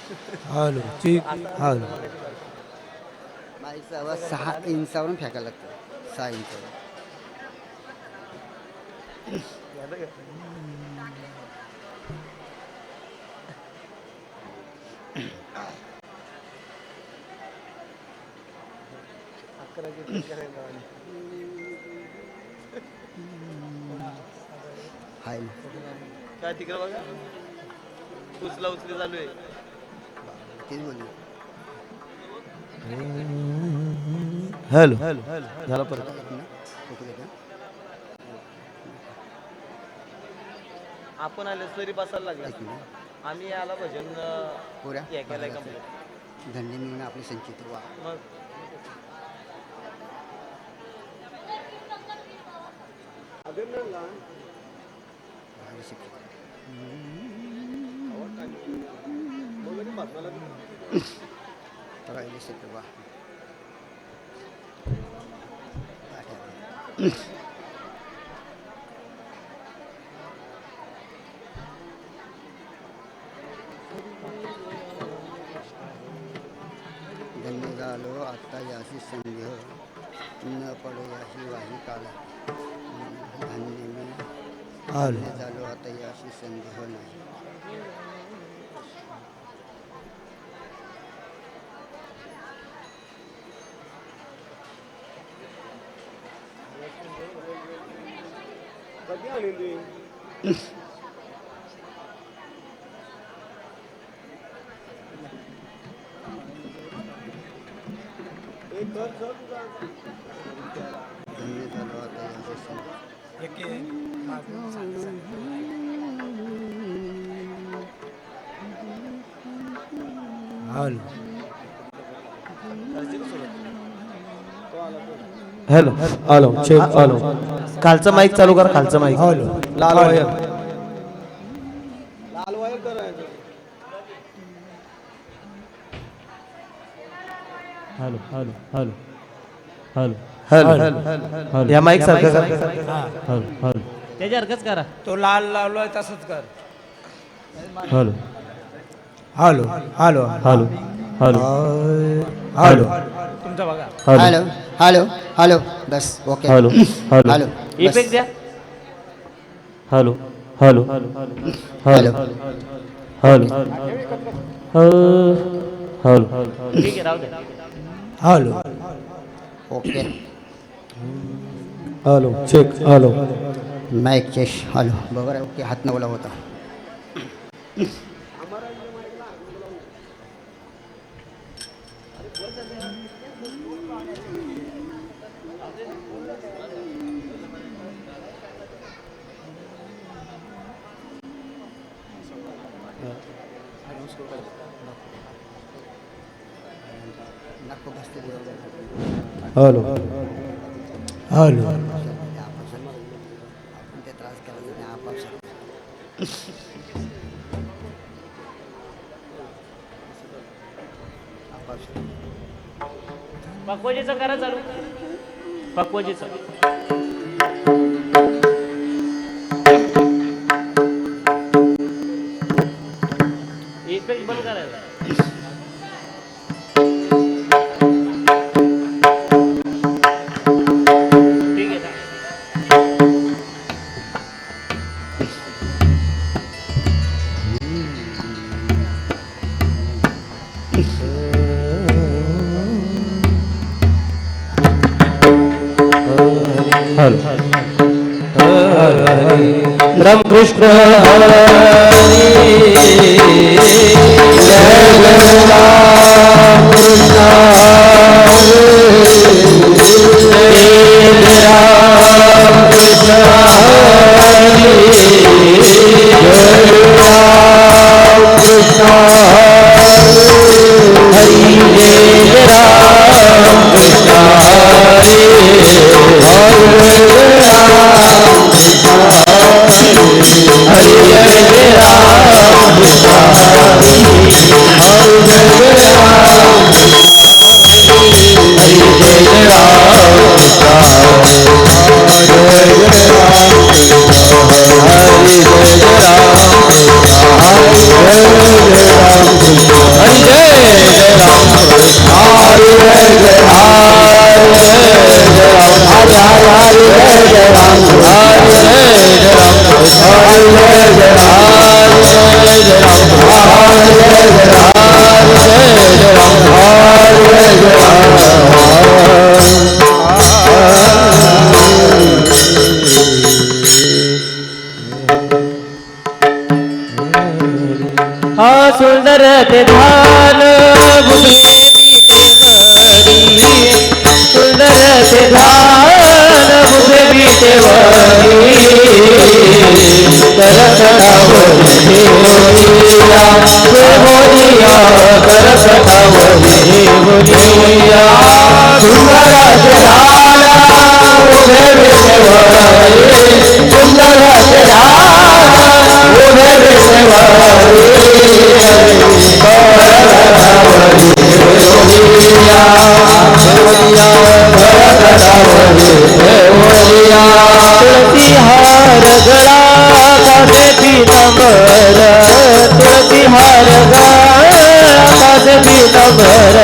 Hello ठीक hello माईकचा आवाज 6 इंचावरून फेकायला लागतो. 6 इंचावर. हाय काय तिकडे बघा उचला उचली चालू आहे. तेच बोलू. हॅलो झाला परत चला एक मिनिट. फोटो घेतो. आपण आले तरी बसायला लागला. एक मिनिट. आम्ही आला भजन पुऱ्या हे केलंय महाराजाचं कंप्लीट. धन्य मिळून आपले संचित वा मग भावी शिक्षक. राहिले शिक्षक वा धन्य झालो आता याशी संदेह न पडो याशी वाही काला. धन्य मी हॅलो धन्य झालो आता याशी संदेह नाही. कधी आली तुम्ही? धन्य झालो आता याशी संदेह. Hello hello hello check hello खालचं माईक चालू कर. खालचं माईक हॅलो लाल वायर. लाल वायर करायचं. Hello hello hello hello hello hello या माईक सारखं करा. हॅलो हॅलो त्याच्यासारखंच करा. तो लाल लावलोय तसंच कर. Hello hello hello hello hello hello तुमचा बघा. हॅलो हॅलो हॅलो बस okay. Hello hello hello effect द्या. Hello hello hello hello hello hello ठीक आहे राहू द्या. Hello okay. Hello check hello mike check hello बरोबर आहे. ओके हात नवला होता. नको बसते हॅलो हॅलो आपण ते त्रास करायचा नाही आपापसात. पक्वजीचं करा चालू. पक्वजीचं इफेक्ट बंद करायचा. ठीक आहे. हॅलो रामकृष्ण हरी जय राम कृष्ण हरी राम कृष्ण हरी जय राम कृष्ण हरी जय राम कृष्ण हरी हरे जय राम कृष्ण हरे हरे जय राम हरे जय राम कृष्ण सुंदर ते ध्यान बुधवे बीतेवरी सुंदर ते ध्यान बुधवे बीतेवरी करकटावरी देवरिया देवरिया करकटावरी देवरिया सुंदर ते ध्यान बुधवे बीतेवरी सुंदर ते ध्यान बुधवे तुलसी हार गळा कासे पीतांबर तुलसी हार गळा कासे पीतांबर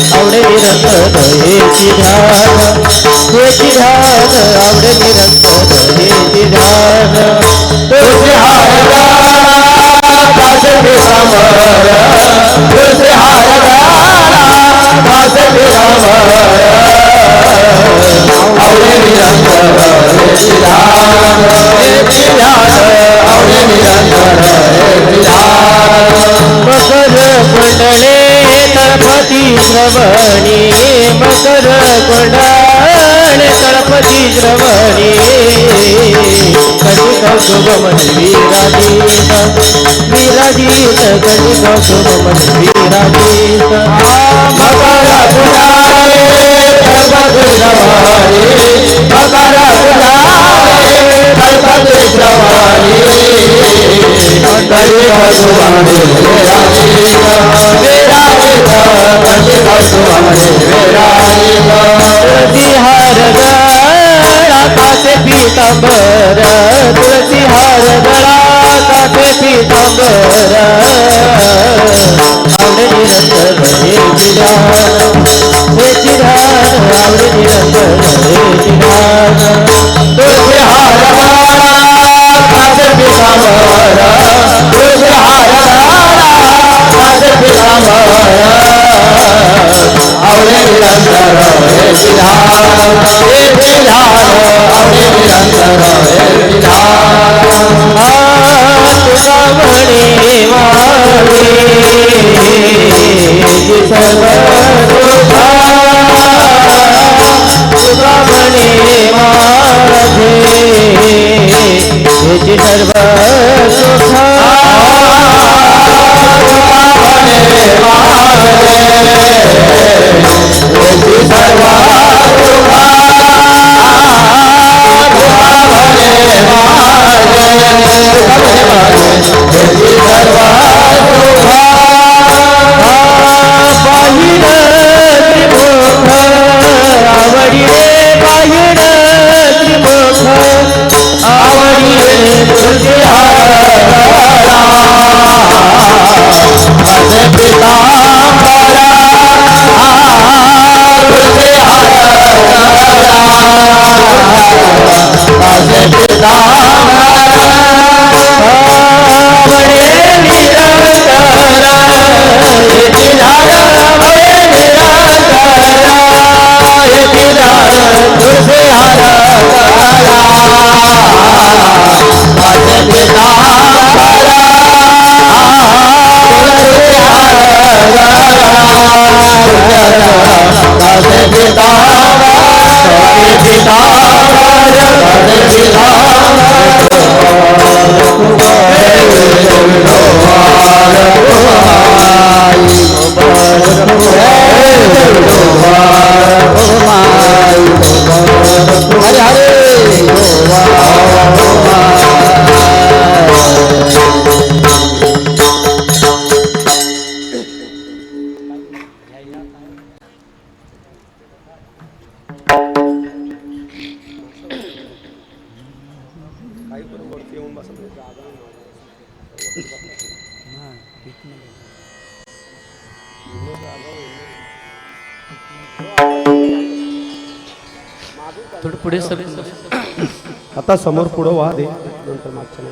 आवडे निरंतर हेची ध्यान आवडे निरंतर हेची ध्यान तुलसी हार कासे पीतांबर तुलसी हार कासे पीतांबर आवडे निरंतर हेची ध्यान आवडे निरंतर हेची ध्यान मकर कुंडले तळपती श्रवणी मकर कुंडले तळपती श्रवणी कटिका शुभमन विराजित विराजित कटिका शुभमन विराजित मकर कुंडले तळपती श्रवणी मकर कुंडले तळपती श्रवणी कटिका शुभमन तुलसी हार गळा कासे पीतांबर तुलसी हार गळा कासे पीतांबर आवडे निरंतर हेची ध्यान आवडे निरंतर हेची ध्यान तुलसी हार गळा कासे पीतांबर तुलसी हार गळा कासे पीतांबर आवडे निरंतर हेची ध्यान आवडे निरंतर हेची ध्यान तुका म्हणे माझे सर्व तुका म्हणे माझे हेची सर्व सुखा थोडं पुढे सर आता समोर पुढं व्हा दे नंतर मागच्या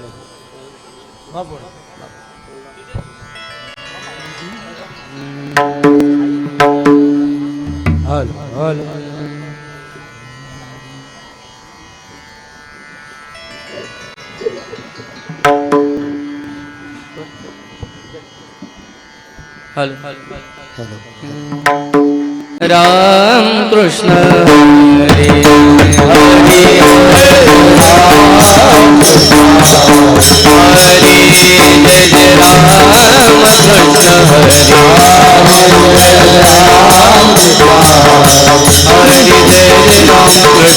हल हल राम कृष्ण हरे हरे हरे जय जय राम कृष्ण हरे हरे जय जय राम कृष्ण हरे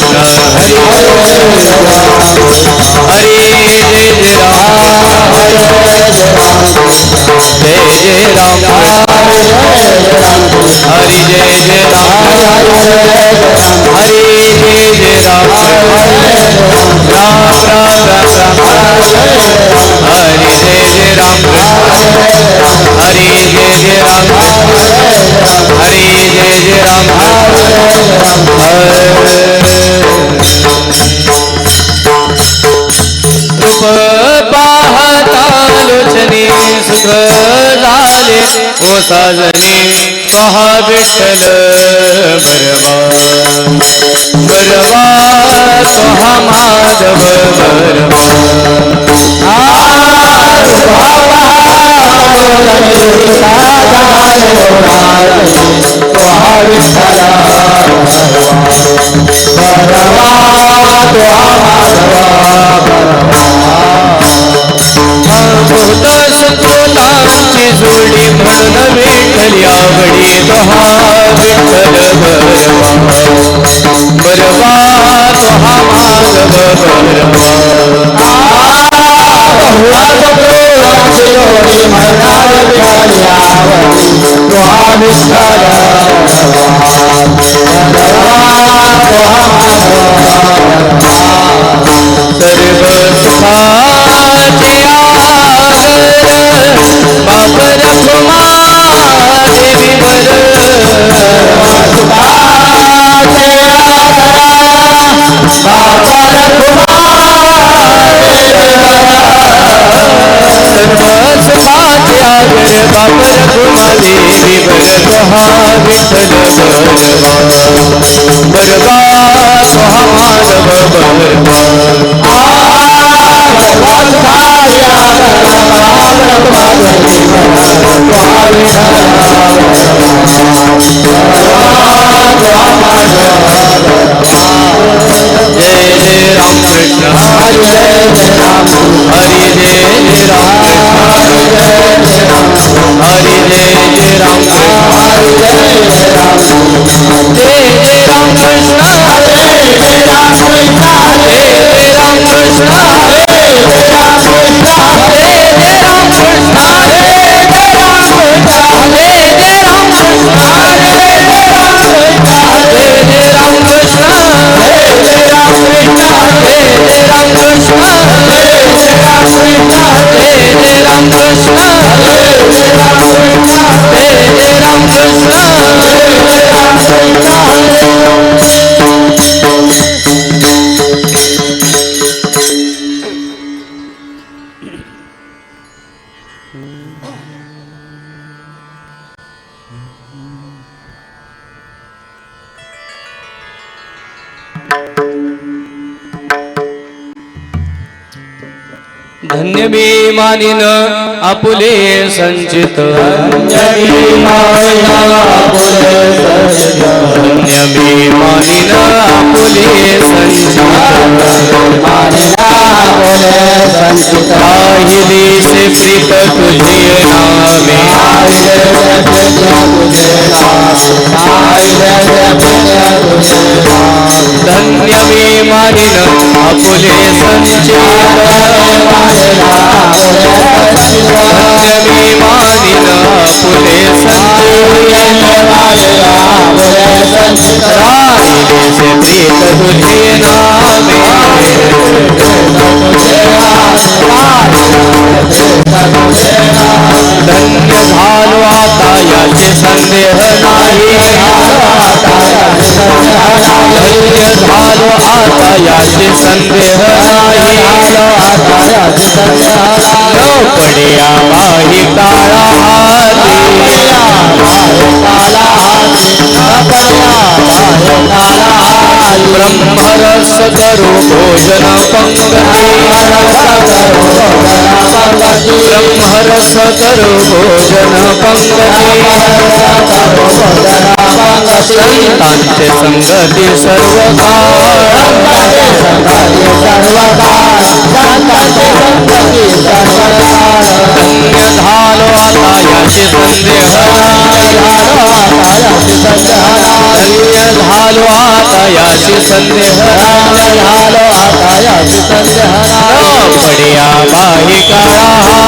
हरे जय जय राम जय जय राम हरि जय जय राम हरि जय जय राम राम राम राम हरि जय जय राम हरि जय जय राम हरि जय जय राम रूप पाहता लोचने सुख झाले ओ साजने महाविठ्ठल बरवा बरवा सोहा माधव बरवा संतोषांची जोडी म्हणून विठ्ठल यावडी तोहा विठ्ठल बरवा तोहा माधव सर्व सुखाचे बाप रखुमा देवी वर बाप रखुमा देवी वर सोहा विठ्ठल बरवा सोहा माधव बरवा जय जय राम कृष्ण हरि जय जय राम हरि जय जय राम हरि जय जय राम हरि जय जय राम जय जय राम कृष्ण जय जय राम कृष्ण जय जय राम कृष्ण जय जय राम कृष्ण जय जय राम कृष्ण जय जय राम कृष्ण जय जय राम कृष्ण जय जय राम कृष्ण जय जय राम कृष्ण जय जय राम कृष्ण जय जय राम कृष्ण जय जय राम कृष्ण जय जय राम कृष्ण जय जय राम कृष्ण जय जय राम कृष्ण जय धन्य मी मानिन आपुले संचित धन्य मी मानिन आपुले संचित पाहिले से प्रीत तुझे नामे धन्य मी मानिन आपुले संचित धन्य मी मानिन आपुले संचित राहिले से प्रीत तुझे नामे धन्य झालो आता याचे संदेह नाही धन्य झालो आता याचे संदेह नाही न पड्या बाही काळा ब्रह्मरस करू भोजन पंगती ब्रह्मरस करो भोजन पंगती संतांचे संगती सर्व धन्य झालो आता याची संदेह धन्य झालो आता याची संदेह पडिया बाही काळा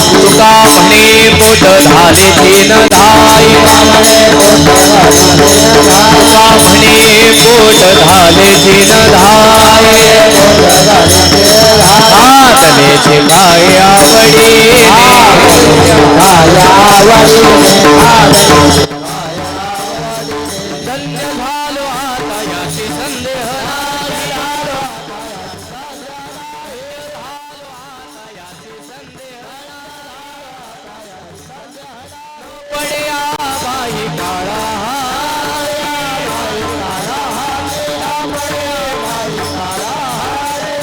तुका म्हणे पोट झाले तीन धाई तुका म्हणे पोट झाले तीन धाई हातलेची बाई आवडी धन्य झालो आता याची संदेह पड्या बाई काळा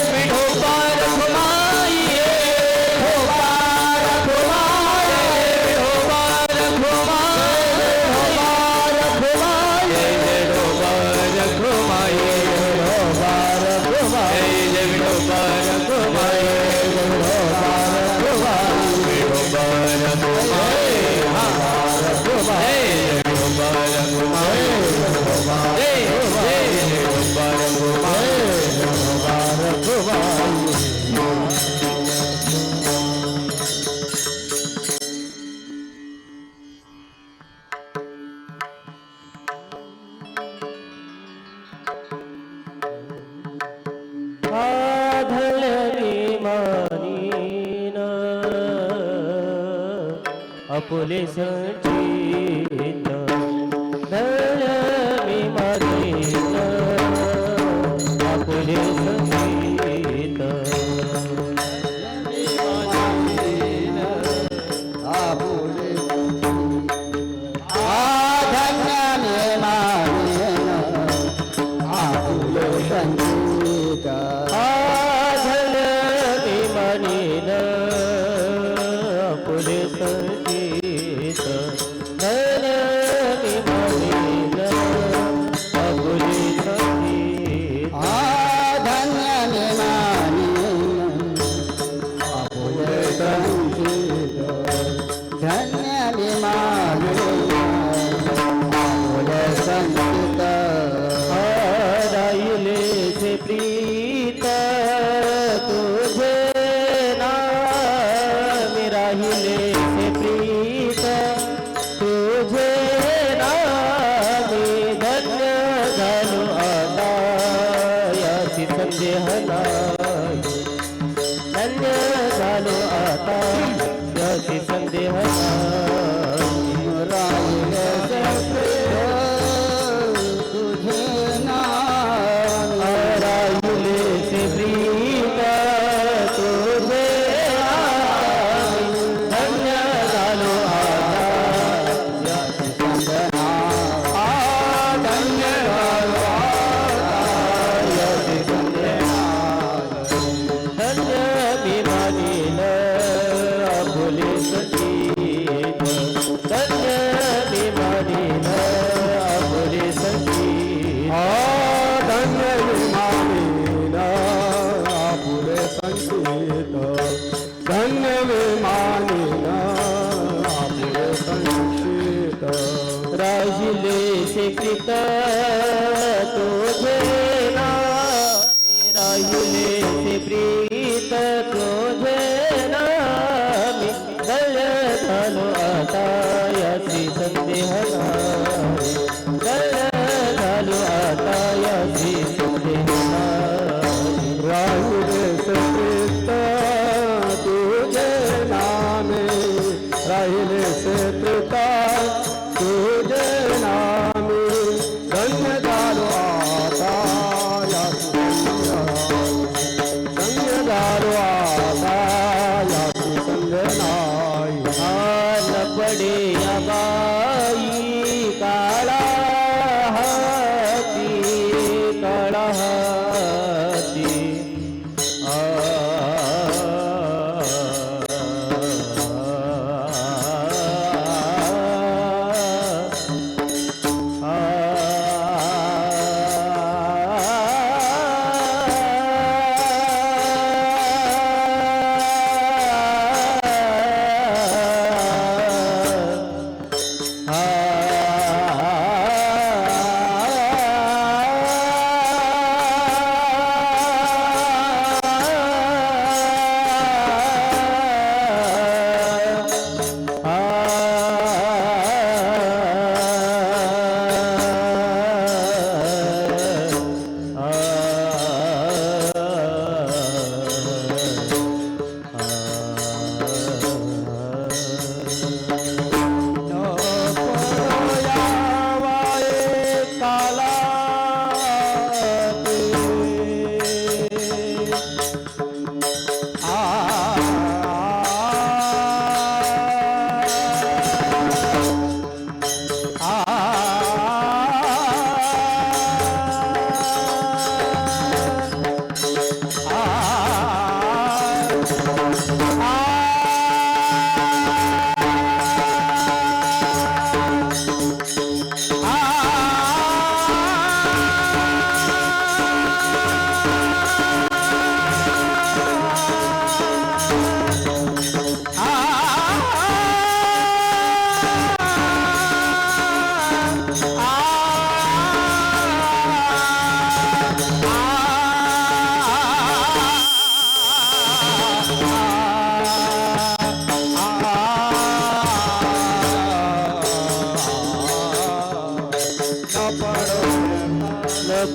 विठोबार घुमाई अपुले संचित धन मी मारीन अपुले संचित तुझे नामे धन्य झालो आता काला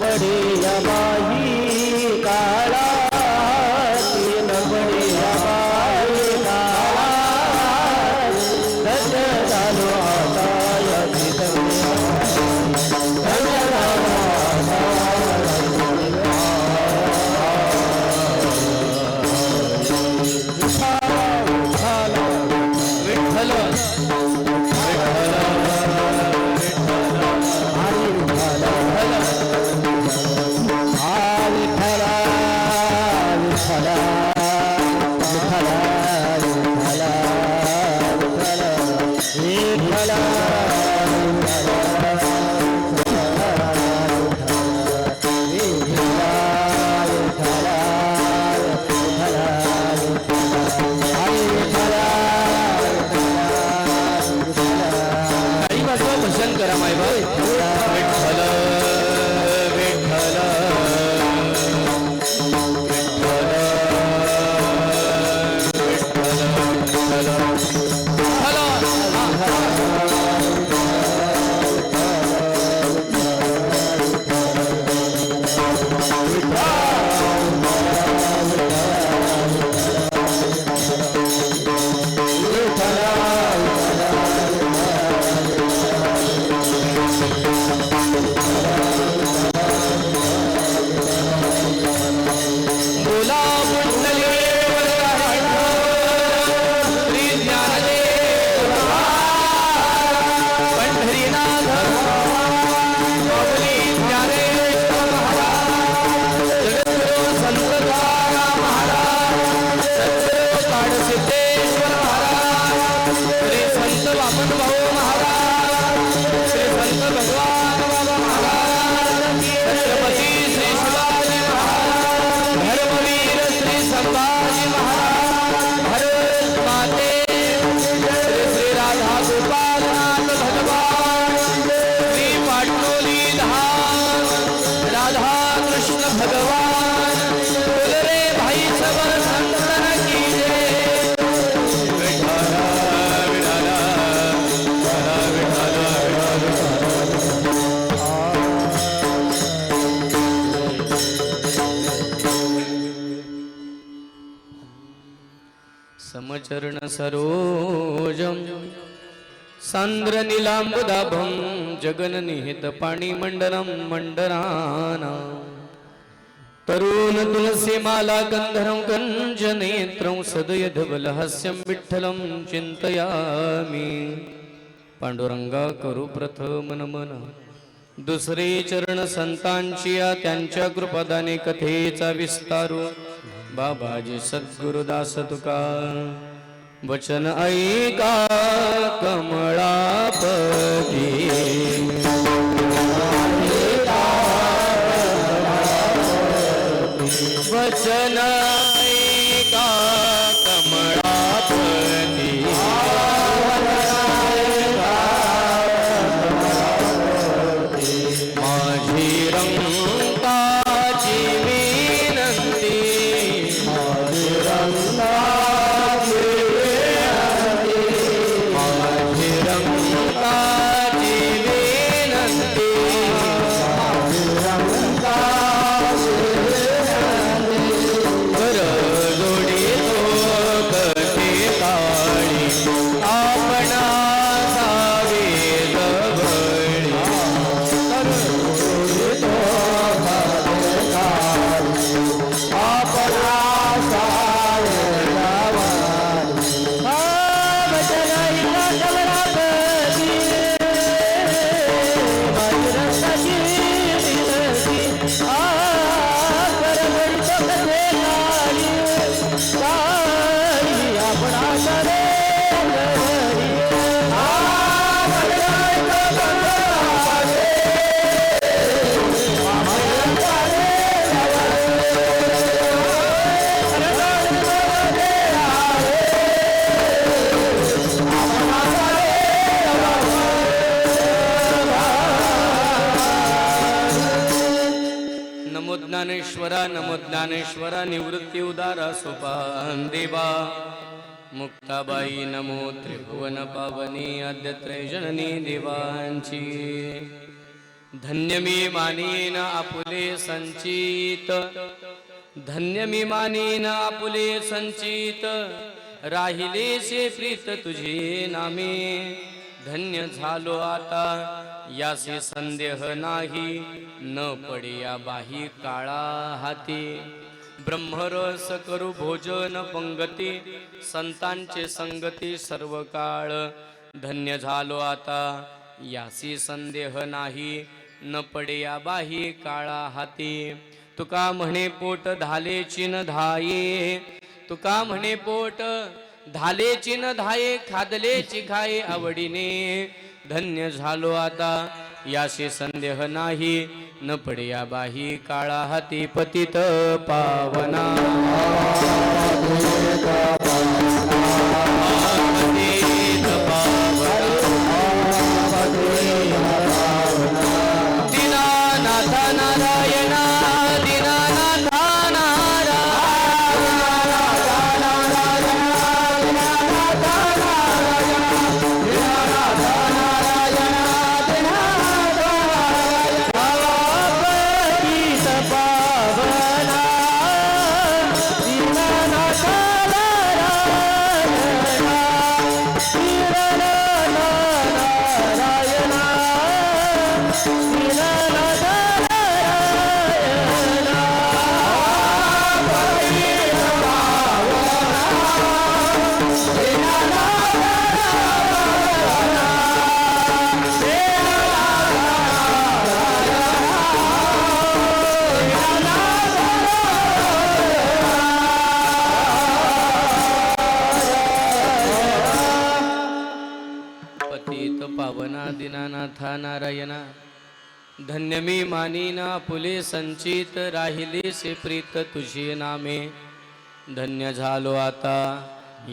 बडिया बाई काळा तीन बडिया बाई काळा धन्य झालो आता याची धन्य झालो विठ्ठल भजन करा माय बाई विठ्ठल विठ्ठल समचरण सरोजम सांद्र नीलांबुदाभं जगन्निहित पाणिमण्डलं मण्डराना तरुण तुलसी माला गंधर्व गंजनेत्रं सदयधवलहास्यं विठ्ठलं चिंतयामि पांडुरंगा करू प्रथम नमन दुसरे चरण संतांची त्यांच्या कृपादाने कथेचा विस्तारू बाबाजी सद्गुरुदास तुका वचन ऐका कमळापती वचन ऐका कमळापती माझी रंगाची विनंती ज्ञानेश्वरा नमो ज्ञानेश्वरा निवृत्ती उदारा सोपान देवा मुक्ताबाई नमो त्रिभुवन पावनी आद्यत्रय जननी देवांची धन्य मी मानीन आपुले संचित धन्य मी मानीन आपुले संचित राहिले से प्रीत तुझे नामे धन्य झालो आता यासे संदेह नाही न पडिया बाही काळा हाती ब्रह्मरस करू भोजन पंगती संतांचे संगती सर्व काळ धन्य झालो आता यासी संदेह नाही न पडिया बाही काळा हाती तुका म्हणे पोट धाले चिन धाये तुका म्हणे पोट धाले चिन धाये खादले चिखाये आवडीने धन्य झालो आता याशी संदेह नाही न पडिया बाही काळा हाती पतित पावना दीनानाथ नारायणा दीनानाथ दीनानाथा नारायणा धन्य मी मानीना फुले संचित राहिले से प्रीत तुझे नामे धन्य झालो आता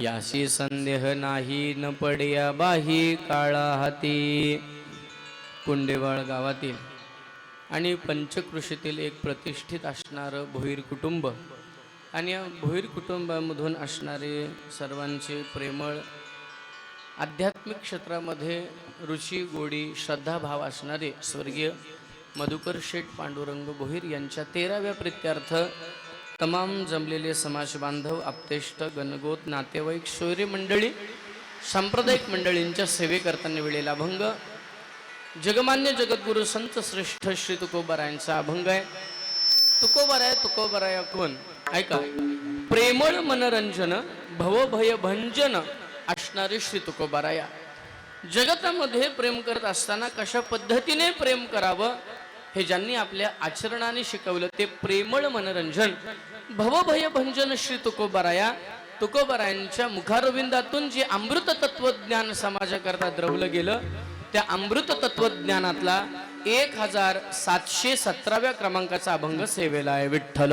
याशी संदेह नाही न पडिया बाही काळा हाती कुंडेवाळ गावातील आणि पंचकृषीतील एक प्रतिष्ठित असणारं भोईर कुटुंब आणि या भोईर कुटुंबामधून असणारे सर्वांचे प्रेमळ आध्यात्मिक क्षेत्रामध्ये रुची गोडी श्रद्धाभाव असणारे स्वर्गीय मधुकर शेठ पांडुरंग भोईर यांच्या 13व्या प्रीत्यर्थ तमाम जमलेले समाज बांधव आप्तेष्ट गणगोत नातेवाईक सोयरे मंडळी सांप्रदायिक मंडळींच्या सेवेकरताना वेळेला अभंग जगमान्य जगद्गुरु संत श्रेष्ठ श्री तुकोबारायांचा अभंग आहे. तुकोबाराया कोण ऐका. प्रेमळ मनरंजन भवभय भंजन असणारे श्री तुकोबाराया जगतामध्ये प्रेम करत असताना कशा पद्धतीने प्रेम करावं हे ज्यांनी आपल्या आचरणाने शिकवलं ते प्रेमळ मनरंजन भवभय भंजन श्री तुकोबाराया. तुकोबारायांच्या मुखारविंदातून जे अमृत तत्वज्ञान समाजाकरता द्रवलं गेलं त्या अमृत तत्वज्ञानातला 1717व्या क्रमांकाचा अभंग सेवेला आहे. विठ्ठल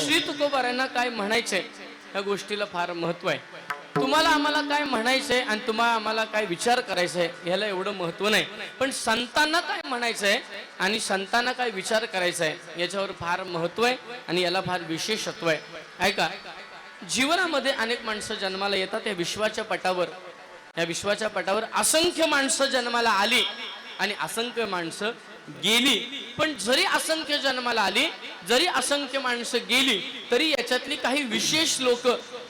श्री तुकोबारायांना काय म्हणायचंय या गोष्टीला फार महत्व आहे. तुम्हाला आम्हाला काय म्हणायचंय आणि तुम्हाला आम्हाला काय विचार करायचंय ह्याला एवढं महत्व नाही, पण संतांना काय म्हणायचंय आणि संतांना काय विचार करायचाय याच्यावर फार महत्व आहे आणि याला फार विशेषत्व आहे. ऐका, जीवनामध्ये अनेक माणसं जन्माला येतात. या विश्वाच्या पटावर असंख्य माणसं जन्माला आली आणि असंख्य माणसं गेली. पण जरी असंख्य जन्माला आली, जरी असंख्य माणसं गेली, तरी याच्यातली काही विशेष लोक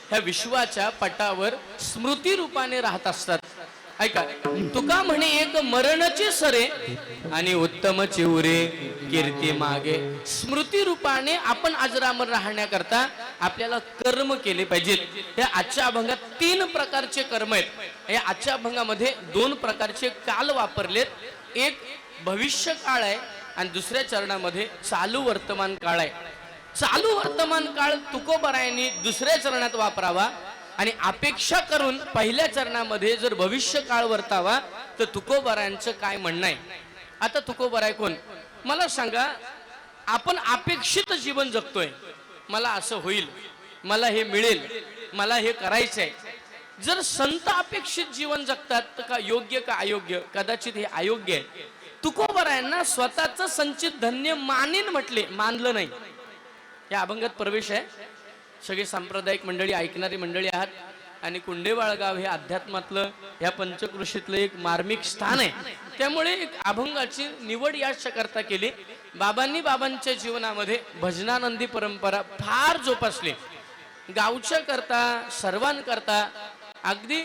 ह्या विश्वाच्या पटावर स्मृती रूपाने राहत असतात. ऐका, तुका म्हणे एक मरणचे सरे आणि उत्तम चिवरे कीर्ती मागे. स्मृती रूपाने आपण अजरामर राहण्याकरता आपल्याला कर्म केले पाहिजेत. या आजच्या अभंगात 3 प्रकारचे कर्म आहेत. या आजच्या अभंगामध्ये 2 प्रकारचे काल वापरलेत. एक भविष्य काळ आहे आणि दुसऱ्या चरणामध्ये चालू वर्तमान काळ आहे. चालू वर्तमान काळ तुकोबारायांनी दुसऱ्या चरणात वापरावा आणि अपेक्षा करून पहिल्या चरणामध्ये जर भविष्य काळ वर्तावा तर तुकोबारायांचं काय म्हणणं आहे. आता तुकोबाराय कोण मला सांगा. आपण अपेक्षित जीवन जगतोय. मला असं होईल, मला हे मिळेल, मला हे करायचंय. जर संत अपेक्षित जीवन जगतात तर का योग्य का अयोग्य? कदाचित हे अयोग्य आहे. तुकोबरायांना स्वतःच संचित धन्य मानीन म्हटले, मानलं नाही. या अभंगात प्रवेश आहे. सगळे सांप्रदायिक मंडळी, ऐकणारी मंडळी आहात आणि कुंडेवाळ गाव हे अध्यात्मातलं ह्या पंचकृषीतलं एक मार्मिक स्थान आहे. त्यामुळे एक अभंगाची निवड याच करता केली. बाबांनी बाबांच्या जीवनामध्ये भजनानंदी परंपरा फार जोपासली. गावच्या करता, सर्वांकरता अगदी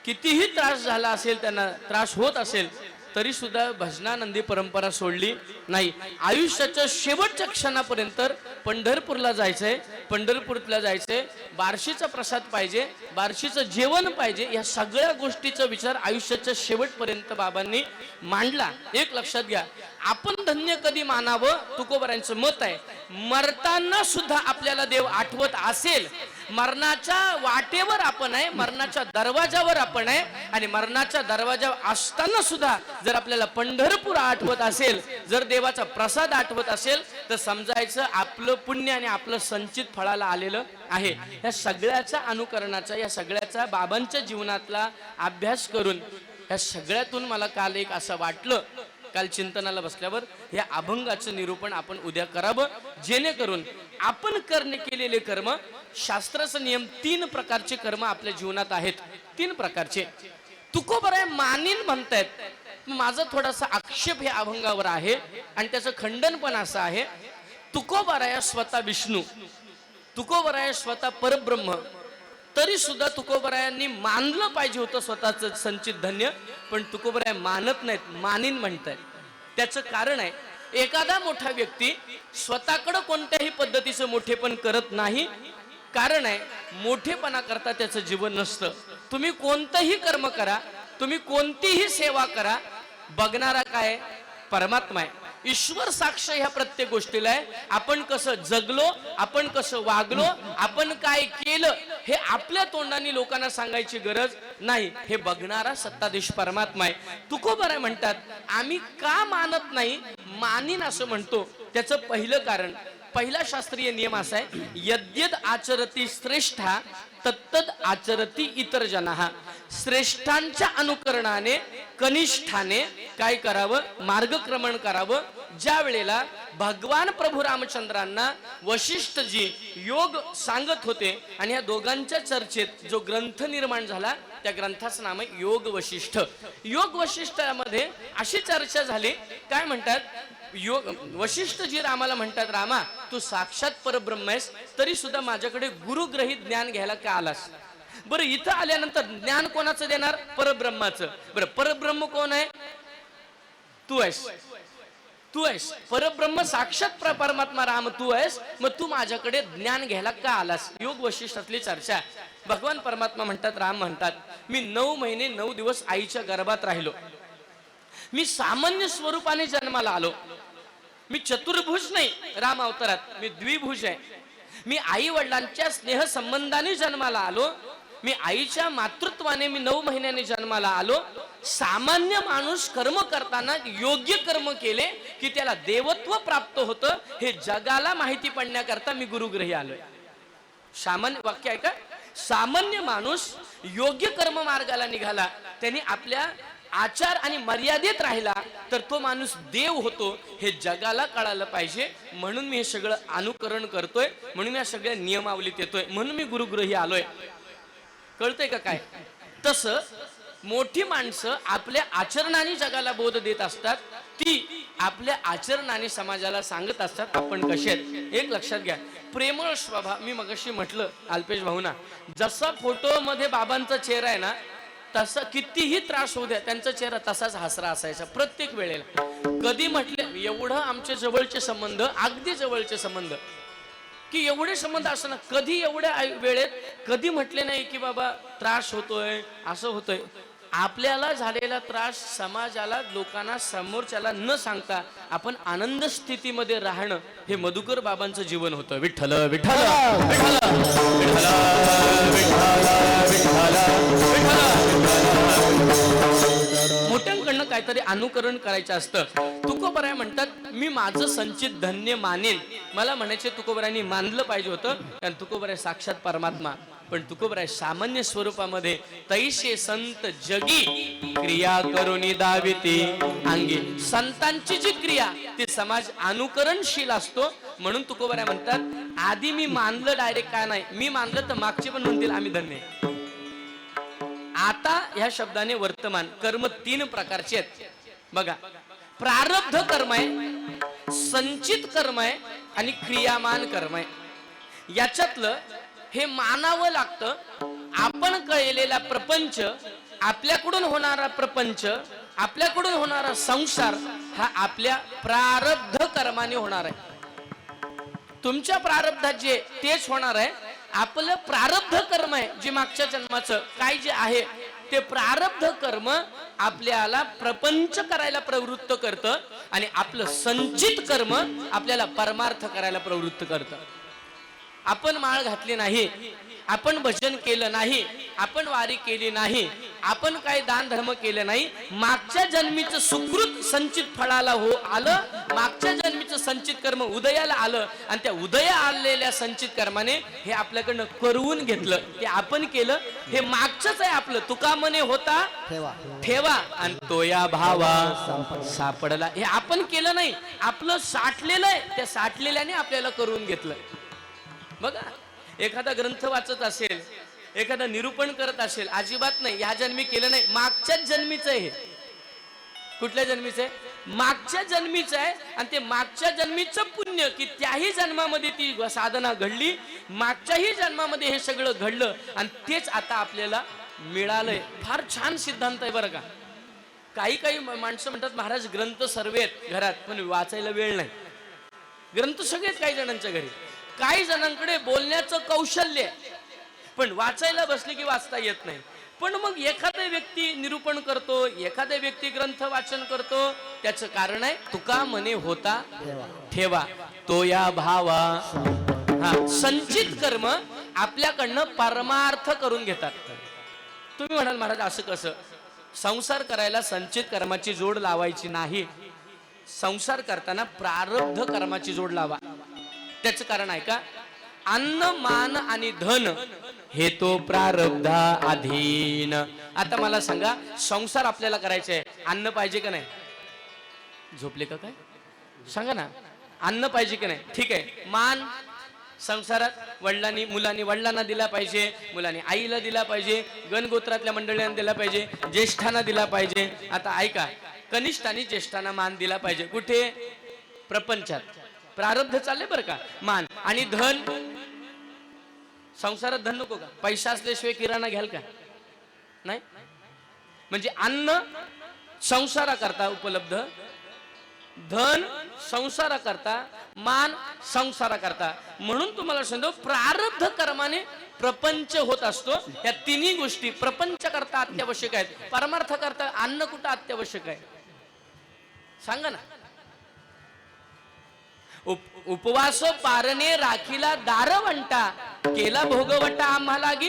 कितीही त्रास झाला असेल, त्यांना त्रास होत असेल तरी सुद्धा भजनानंदी परंपरा सोडली नाही. आयुष्याच्या शेवटच्या क्षणापर्यंत पंढरपूरला जायचंय, पंढरपूरला जायचंय, बार्शीचा प्रसाद पाहिजे, बार्शीचं जेवण पाहिजे, या सगळ्या गोष्टीचा विचार आयुष्याच्या शेवटपर्यंत बाबांनी मांडला. एक लक्षात घ्या, आपण धन्य कधी मानावं? तुकोबरांचं मत आहे, मरताना सुद्धा आपल्याला देव आठवत असेल. मरणाच्या वाटेवर आपण आहे, मरणाच्या दरवाजावर आपण आहे आणि मरणाच्या दरवाजावर असताना सुद्धा जर आपल्याला पंढरपूर आठवत असेल, जर देवाचा प्रसाद आठवत असेल, तर समजायचं आपलं पुण्य आणि आपलं संचित फळाला आलेलं आहे. या सगळ्याचा अनुकरणाचा, या सगळ्याचा बाबांच्या जीवनातला अभ्यास करून या सगळ्यातून मला काल एक असं वाटलं, काल चिंतनाला बसल्यावर या अभंगाचं निरूपण आपण उद्या करावं, जेणेकरून आपण केलेले कर्म, शास्त्राचा नियम 3 प्रकारचे कर्म आपल्या जीवनात आहेत. 3 प्रकारचे. तुकोबराय मानीन म्हणतायत, माझा थोडासा आक्षेप या अभंगावर आहे आणि त्याचं खंडन पण असं आहे. तुकोबराय स्वतः विष्णू, तुकोबराय स्वतः परब्रह्म, तरी सुद्धा तुकोबरायांनी मानलं पाहिजे होतं स्वतःच संचित धन्य, पण तुकोबराय मानत नाहीत, मानीन म्हणतायत. त्याचं कारण आहे, एखादा मोठा व्यक्ती स्वतःकडं कोणत्याही पद्धतीचं मोठेपण करत नाही. कारण आहे, मोठेपणा करता त्याचं जीवन नसतं. तुम्ही कोणतंही कर्म करा, तुम्ही कोणतीही सेवा करा, बघणारा काय? परमात्मा आहे. ईश्वर साक्ष ह्या प्रत्येक गोष्टीला आहे. आपण कसं जगलो, आपण कसं वागलो, आपण काय केलं, हे आपल्या तोंडाने लोकांना सांगायची गरज नाही. हे बघणारा सत्ताधीश परमात्मा आहे. तुकोबराय म्हणतात, आम्ही का मानत नाही, मानीन असं म्हणतो. त्याचं पहिलं कारण, पहिला शास्त्रीय नियम असा आहे, यद्यद आचरती श्रेष्ठा तत्तद आचरती इतर जनाः. श्रेष्ठांच्या अनुकरणाने कनिष्ठाने काय करावं? मार्गक्रमण करावं. ज्या वेळेला भगवान प्रभू रामचंद्रांना वशिष्ठजी योग सांगत होते आणि या दोघांच्या चर्चेत जो ग्रंथ निर्माण झाला, त्या ग्रंथाचं नाम आहे योग वशिष्ठ. योग वशिष्ठामध्ये अशी चर्चा झाली, काय म्हणतात? योग वशिष्ठजी रामाला म्हणतात, रामा तू साक्षात परब्रह्म आहेस, तरी सुद्धा माझ्याकडे गुरुग्रहित ज्ञान घ्यायला का आलास? बरं, इथं आल्यानंतर ज्ञान कोणाचं देणार? परब्रह्माचं. बरं, परब्रह्म कोण आहे? तू आहेस, तू आहेस. परब्रह्म साक्षात परमात्मा राम तू आहेस, मग तू माझ्याकडे ज्ञान घ्यायला का आलास? योग वशिष्ठातली चर्चा. भगवान परमात्मा म्हणतात, राम म्हणतात, मी 9 महिने 9 दिवस आईच्या गर्भात राहिलो. मी सामान्य स्वरूपाने जन्माला आलो. मी चतुर्भुज नाही राम अवतारात, मी द्विभुज आहे. मी आई वडिलांच्या स्नेह संबंधाने जन्माला आलो. मी आईच्या मातृत्वाने मी 9 महिन्याने जन्माला आलो. सामान्य माणूस कर्म करताना योग्य कर्म केले की त्याला देवत्व प्राप्त होतं, हे जगाला माहिती पडण्याकरता मी गुरुग्रही आलोय. सामान्य वाक्य आहे का? सामान्य माणूस योग्य कर्म मार्गाला निघाला, त्यांनी आपल्या आचार आणि मर्यादेत राहिला तर तो माणूस देव होतो, हे जगाला कळालं पाहिजे. म्हणून मी हे सगळं अनुकरण करतोय, म्हणून या सगळ्या नियमावलीत येतोय, म्हणून मी गुरुग्रही आलोय. कळतंय का काय? तसं मोठी माणसं आपल्या आचरणाने जगाला बोध देत असतात, ती आपल्या आचरणाने समाजाला सांगत असतात आपण कसे आहेत. एक लक्षात घ्या, प्रेमळ स्वभाव. मी मगाशी म्हटलं अल्पेश भाऊना, जसा फोटो मध्ये बाबांचा चेहरा आहे ना, तसा कितीही त्रास होऊ द्या, त्यांचा चेहरा तसाच हसरा असायचा प्रत्येक वेळेला. कधी म्हटले एवढं आमचे जवळचे संबंध, अगदी जवळचे संबंध, की एवढे संबंध असताना कधी एवढ्या वेळेत कधी म्हटले नाही की बाबा त्रास होतोय, असं होतोय. आपल्याला झालेला त्रास समाजाला, लोकांना, समोरच्याला न सांगता आपण आनंद स्थितीमध्ये राहणं, हे मधुकर बाबांचं जीवन होतं. विठ्ठल विठ्ठल विठ्ठल मोठ्यांकडनं काहीतरी अनुकरण करायचं असतं. तुकोबराय म्हणतात, मी माझं संचित धन्य मानेन. मला म्हणायचे तुकोबरायांनी मानलं पाहिजे होतं, कारण तुकोबराय साक्षात परमात्मा. पण तुकोबराय सामान्य स्वरूपामध्ये तैसे संत जगी क्रिया करुनी दाविती अंगी. संतांची जी क्रिया ती समाज अनुकरणशील असतो. म्हणून तुकोबराय म्हणतात आधी मी मानलं डायरेक्ट काय नाही, मी मानलं तर मागचे पण म्हणतील आम्ही धन्य. आता ह्या शब्दाने वर्तमान कर्म 3 प्रकारचे आहेत बघा. प्रारब्ध कर्म आहे, संचित कर्म आहे आणि क्रियामान कर्म आहे. याच्यातलं हे मानावं लागतं. आपण कळलेला प्रपंच, आपल्याकडून होणारा प्रपंच, आपल्याकडून होणारा संसार हा आपल्या प्रारब्ध कर्माने होणार आहे. तुमच्या प्रारब्धात जे तेच होणार आहे. आपलं प्रारब्ध कर्म आहे जे मागच्या जन्माचं काय जे आहे ते प्रारब्ध कर्म आपल्याला प्रपंच करायला प्रवृत्त करतं आणि आपलं संचित कर्म आपल्याला परमार्थ करायला प्रवृत्त करतं. आपण माळ घातली नाही, आपण भजन केलं नाही, आपण वारी केली नाही, आपण काही दान धर्म केले नाही, मागच्या जन्मीचं सुकृत संचित फळाला आलं, मागच्या जन्मीचं संचित कर्म उदयाला आलं आणि त्या उदया आलेल्या संचित कर्माने हे आपल्याकडनं करवून घेतलं. ते आपण केलं, हे मागचंच आहे आपलं. तुका मने होता ठेवा आणि तो या भावा सापडला. हे आपण केलं नाही, आपलं साठलेलं आहे, त्या साठलेल्याने आपल्याला करून घेतलं. बघा, एखादा ग्रंथ वाचत असेल, एखादा निरूपण करत असेल, अजिबात नाही ह्या जन्मी केलं नाही, मागच्याच जन्मीचं आहे. हे कुठल्या जन्मीचं आहे? मागच्या जन्मीचं आहे. आणि ते मागच्या जन्मीचं पुण्य की त्याही जन्मामध्ये ती साधना घडली, मागच्याही जन्मामध्ये हे सगळं घडलं आणि तेच आता आपल्याला मिळालंय. फार छान सिद्धांत आहे बरं का. काही काही माणसं म्हणतात महाराज ग्रंथ सर्व आहेत घरात पण वाचायला वेळ नाही. ग्रंथ सगळेच काही जणांच्या घरी, काही जणांकडे बोलण्याचं कौशल्य पण वाचायला बसले की वाचता येत नाही. पण मग एखादा व्यक्ती निरूपण करतो, एखादा व्यक्ती ग्रंथ वाचन करतो, त्याचं कारण आहे तुका मने होता ठेवा तो या भावा. हा, संचित कर्म आपल्याकडनं परमार्थ करून घेतात. तुम्ही म्हणाल महाराज असं कसं? संसार करायला संचित कर्माची जोड लावायची नाही, संसार करताना प्रारब्ध कर्माची जोड लावा. त्याचं कारण आहे का? अन्न मान आणि धन हे तो प्रारब्धा अधीन. आता मला सांगा, संसार आपल्याला करायचा आहे, अन्न पाहिजे का नाही? झोपले का काय? सांगा ना, अन्न पाहिजे की नाही? ठीक आहे, मान संसारात वडिलांनी मुलांनी वडिलांना दिला पाहिजे, मुलांनी आईला दिला पाहिजे, गणगोत्रातल्या मंडळींना दिला पाहिजे, ज्येष्ठांना दिला पाहिजे. आता ऐका, कनिष्ठांनी ज्येष्ठांना मान दिला पाहिजे. कुठे? प्रपंचात. प्रारब्ध चालले बरं का. मान आणि धन, संसारात धन नको का? पैसा असल्याशिवाय किराणा घ्याल का? नाही. म्हणजे अन्न संसाराकरता उपलब्ध, धन संसाराकरता, मान संसाराकरता. म्हणून तुम्हाला सांगतो प्रारब्ध कर्माने प्रपंच होत असतो. या तिन्ही गोष्टी प्रपंच करता अत्यावश्यक आहेत, परमार्थ करता अन्न कुठं अत्यावश्यक आहे? सांगा ना. उपवास पारणे राखीला दारवंटा, केला भोगवटा आम्हाला गी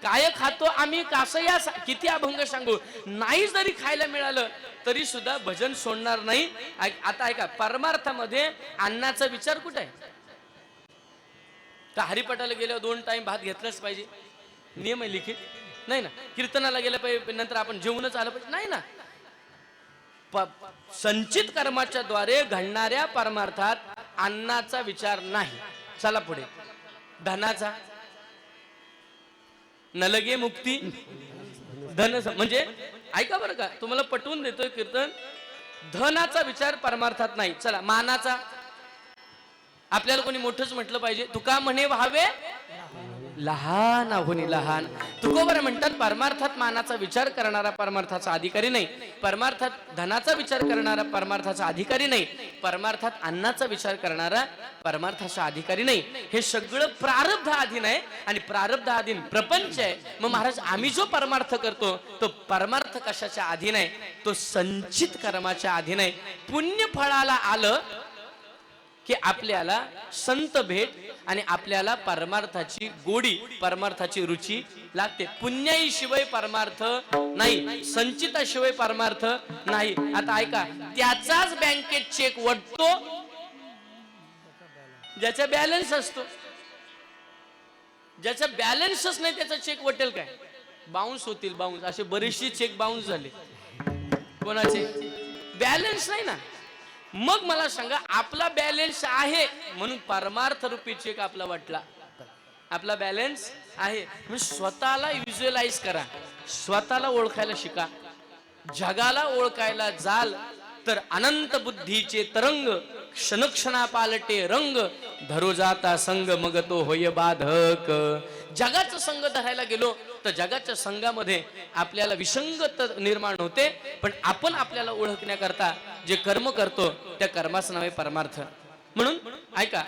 काय खातो आम्ही कासया. किती अभंग सांगू, नाही जरी खायला मिळालं तरी सुद्धा भजन सोडणार नाही. आता ऐका, परमार्थामध्ये अन्नाचा विचार कुठे आहे? तर हरिपाठाला गेल्यावर 2 टाइम भात घेतलाच पाहिजे, नियम आहे लिखित? नाही ना. कीर्तनाला गेलं पाहिजे नंतर आपण जेवूनच आलं पाहिजे? नाही ना. संचित कर्माच्या द्वारे घडणाऱ्या परमार्थात अन्नाचा विचार नाही. चला पुढे. धनाचा, नलगे मुक्ती धन, म्हणजे ऐका बरं का, तुम्हाला पटवून देतोय कीर्तन. धनाचा विचार परमार्थात नाही. चला, मानाचा, आपल्याला कोणी मोठंच म्हटलं पाहिजे. तुका म्हणे व्हावे लहान आहोनी लहान. तुकोबर म्हणतात परमार्थात मानाचा विचार करणारा परमार्थाचा अधिकारी नाही, परमार्थात धनाचा विचार करणारा परमार्थाचा अधिकारी नाही, परमार्थात अन्नाचा विचार करणारा परमार्थाचा अधिकारी नाही. हे सगळं प्रारब्ध अधीन आहे आणि प्रारब्ध अधीन प्रपंच आहे. मग महाराज आम्ही जो परमार्थ करतो तो परमार्थ कशाच्या अधीन आहे? तो संचित कर्माच्या अधीन आहे. पुण्य फळाला आलं की आपल्याला संत भेट आणि आपल्याला परमार्थाची गोडी, परमार्थाची रुची लागते. पुण्याई शिवाय परमार्थ नाही, संचिताशिवाय परमार्थ नाही. आता ऐका, त्याचाच बँकेत चेक वटतो ज्याचा बॅलन्स असतो. ज्याचा बॅलन्सच नाही त्याचा चेक वटेल काय? बाउन्स होतील, बाउन्स. असे बरेचसे चेक बाउन्स झाले. कोणाचे? बॅलन्स नाही ना. मग मला सांगा, आपला बॅलन्स आहे म्हणून परमार्थ रूपी चेक आपला वाटला. आपला बॅलन्स आहे म्हणजे स्वतःला व्हिज्युअलाइज करा, स्वतःला ओळखायला शिका. जगाला ओळखायला जाल तर अनंत बुद्धीचे तरंग क्षणक्षणा पालटे रंग धरो जाता संग मग तो होय बाधक. जगाचा संग धरायला गेलो तर जगाच्या संघामध्ये आपल्याला विसंगत निर्माण होते. पण आपण आपल्याला ओळखण्याकरता जे कर्म करतो त्या कर्माचं नाव आहे परमार्थ. म्हणून ऐका,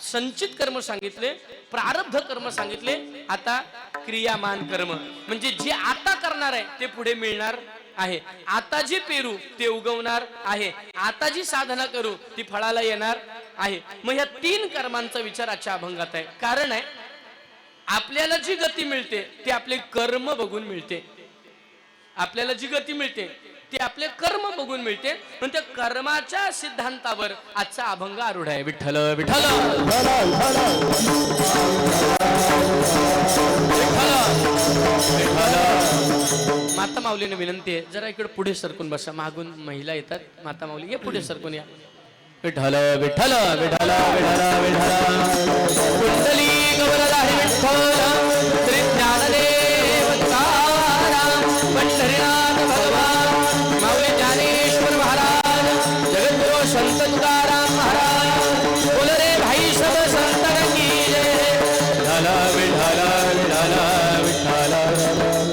संचित कर्म सांगितले, प्रारब्ध कर्म सांगितले, आता क्रियामान कर्म म्हणजे जे आता करणार आहे ते पुढे मिळणार आहे. आता जे पेरू ते उगवणार आहे. आता जी साधना करू ती फळाला येणार आहे. मग या 3 कर्मांचा विचार आजच्या अभंगात आहे. कारण आहे, आपल्याला जी गती मिळते ती आपले कर्म बघून मिळते. आपल्याला जी गती मिळते ती आपले कर्म बघून मिळते. पण त्या कर्माच्या सिद्धांतावर आजचा अभंग आरूढ आहे. विठ्ठल विठ्ठल माता माऊलीने विनंती आहे, जरा इकडे पुढे सरकून बसा. मागून महिला येतात. माता माऊली या पुढे सरकून या. विठ्ठल विठ्ठल विठ्ठल विठ्ठल विठ्ठल कुंडली गौरधारी विठ्ठल श्री ज्ञानदेव तुकाराम पंढरीनाथ भगवान माऊली ज्ञानेश्वर महाराज जगद्गुरु संत तुकाराम महाराज बोल रे भाई सब संतन की जय. विठ्ठल विठ्ठल विठ्ठल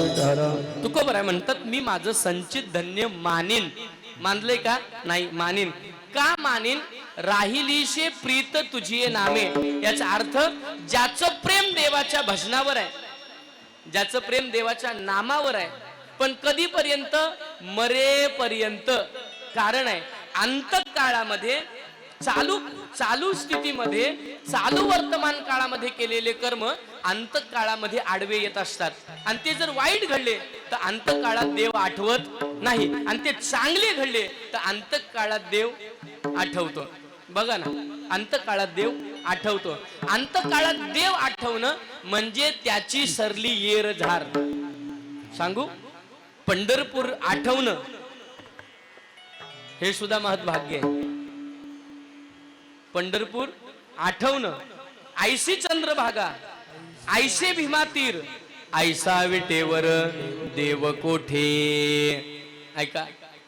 विठ्ठल. तुकोबराय म्हणतात, मी माझं संचित धन्य मानीन. मानलंय का? नाही. मानीन. का मानीन? राहिलीशे प्रीत तुझी नामे. याचा अर्थ ज्याचं प्रेम देवाच्या भजनावर आहे, ज्याचं प्रेम देवाच्या नामावर आहे, पण कधीपर्यंत? मरेपर्यंत. कारण आहे, अंतकाळामध्ये चालू स्थितीमध्ये चालू वर्तमान काळामध्ये केलेले कर्म अंतकाळामध्ये आडवे येत असतात. आणि ते जर वाईट घडले तर अंतकाळात देव आठवत नाही. आणि ते चांगले घडले तर अंतकाळात देव आठवतो. बघा ना, अंतकाळात देव आठवतो. अंतकाळात देव आठवणं म्हणजे त्याची सरली येर झार. सांगू, पंढरपूर आठवणं हे सुद्धा महत्भाग्य आहे. पंढरपूर आठवणं. ऐसी चंद्रभागा ऐसे भीमा तीर ऐसा विटेवर देव कोठे. ऐका,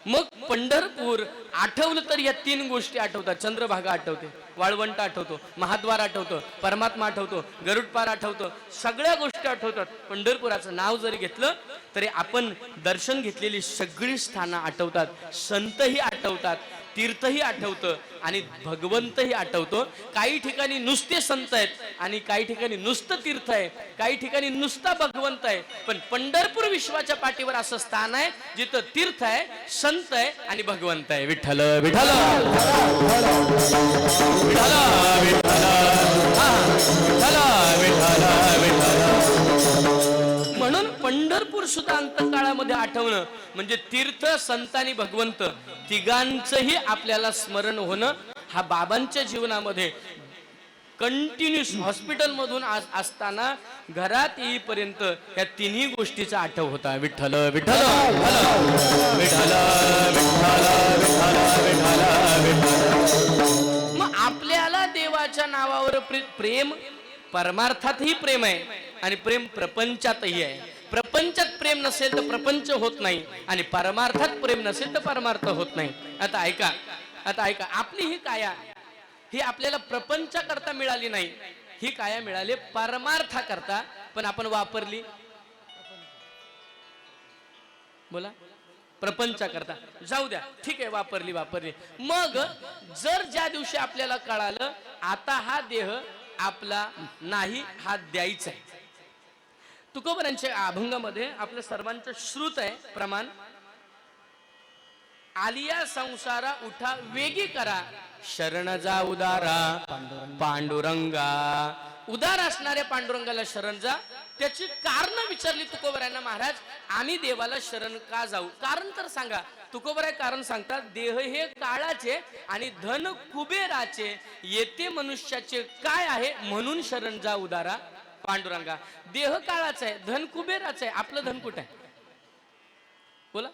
मग पंढरपूर आठवलं तर या 3 गोष्टी आठवतात. चंद्रभागा आठवते, वाळवंट आठवतो, महाद्वार आठवतो, परमात्मा आठवतो, गरुडपार आठवतो, सगळ्या गोष्टी आठवतात. पंढरपुराचं नाव जरी घेतलं तरी आपण दर्शन घेतलेली सगळी स्थानं आठवतात. संतही आठवतात, तीर्थही आठवतं आणि भगवंतही आठवतो. काही ठिकाणी नुसते संत आहेत आणि काही ठिकाणी नुसतं तीर्थ आहे, काही ठिकाणी नुसता भगवंत आहे. पण पंढरपूर विश्वाच्या पाठीवर असं स्थान आहे जिथं तीर्थ आहे, संत आहे आणि भगवंत आहे. विठ्ठल विठ्ठल म्हणून पंढरपूर सुद्धा अंतकाळामध्ये आठवणं म्हणजे तीर्थ, संत आणि भगवंत तिघांचंही आपल्याला स्मरण होणं. हा बाबांच्या जीवनामध्ये कंटिन्यूस हॉस्पिटल मधून असताना घरात येईपर्यंत या 3 गोष्टीचा आठव होता. विठ्ठल विठ्ठल विठ्ठल विठ्ठल. मग आपल्याला देवाच्या नावावर प्रेम, परमार्थातही प्रेम आहे आणि प्रेम प्रपंचातही आहे. प्रपंचात प्रेम नसेल तर प्रपंच होत नाही आणि परमार्थात प्रेम नसेल तर परमार्थ होत नाही. आता ऐका, आपली ही काया ही आपल्याला प्रपंचाकरता मिळाली नाही, ही काया मिळाली परमार्थाकरता. पण आपण वापरली, बोला, प्रपंचाकरता. जाऊ द्या, ठीक आहे, वापरली. मग जर ज्या दिवशी आपल्याला कळालं आता हा देह आपला नाही, हा द्यायचा आहे. तुकोबरांच्या अभंगामध्ये आपल्या सर्वांचं श्रुत आहे प्रमाण. आलिया संसारा उठा वेगी करा, शरण जा उदारा पांडुरंगा. उदार असणाऱ्या पांडुरंगाला शरण जा. त्याची कारण विचारली तुकोबरायांना महाराज, आम्ही देवाला शरण का जाऊ? कारण तर सांगा. तुकोबराय कारण सांगतात, देह हे काळाचे आणि धन कुबेराचे, येते मनुष्याचे काय आहे म्हणून शरण जा उदारा. पांडुरंगा. देह काळाचा आहे, धन कुबेराचं आहे. आपलं धन कुठं आहे? बोला,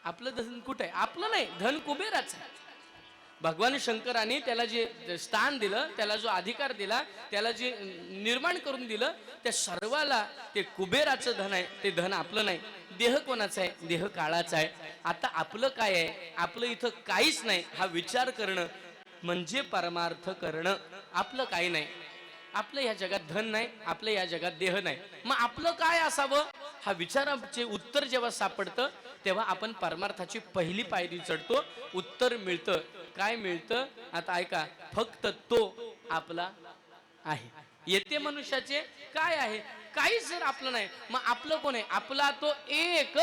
आपलं धन कुठं आहे? आपलं नाही, धन कुबेराचं आहे. भगवान शंकराने त्याला जे स्थान दिलं, त्याला जो अधिकार दिला, त्याला जे निर्माण करून दिलं, त्या सर्वाला ते कुबेराचं धन आहे. ते धन आपलं नाही. देह कोणाचा आहे? देह काळाचा आहे. आता आपलं काय आहे? आपलं इथं काहीच नाही. हा विचार करणं म्हणजे परमार्थ करणं. आपलं काही नाही. आपलं या जगात धन नाही, आपलं या जगात देह नाही. मग आपलं काय असावं? हा विचाराचे उत्तर जेव्हा सापडतं तेव्हा आपण परमार्थाची पहिली पायरी चढतो. उत्तर मिळतं. काय मिळतं? आता ऐका, फक्त तो आपला आहे. येते मनुष्याचे काय आहे? काहीच जर आपलं नाही, मग आपलं कोण आहे? आपला तो एक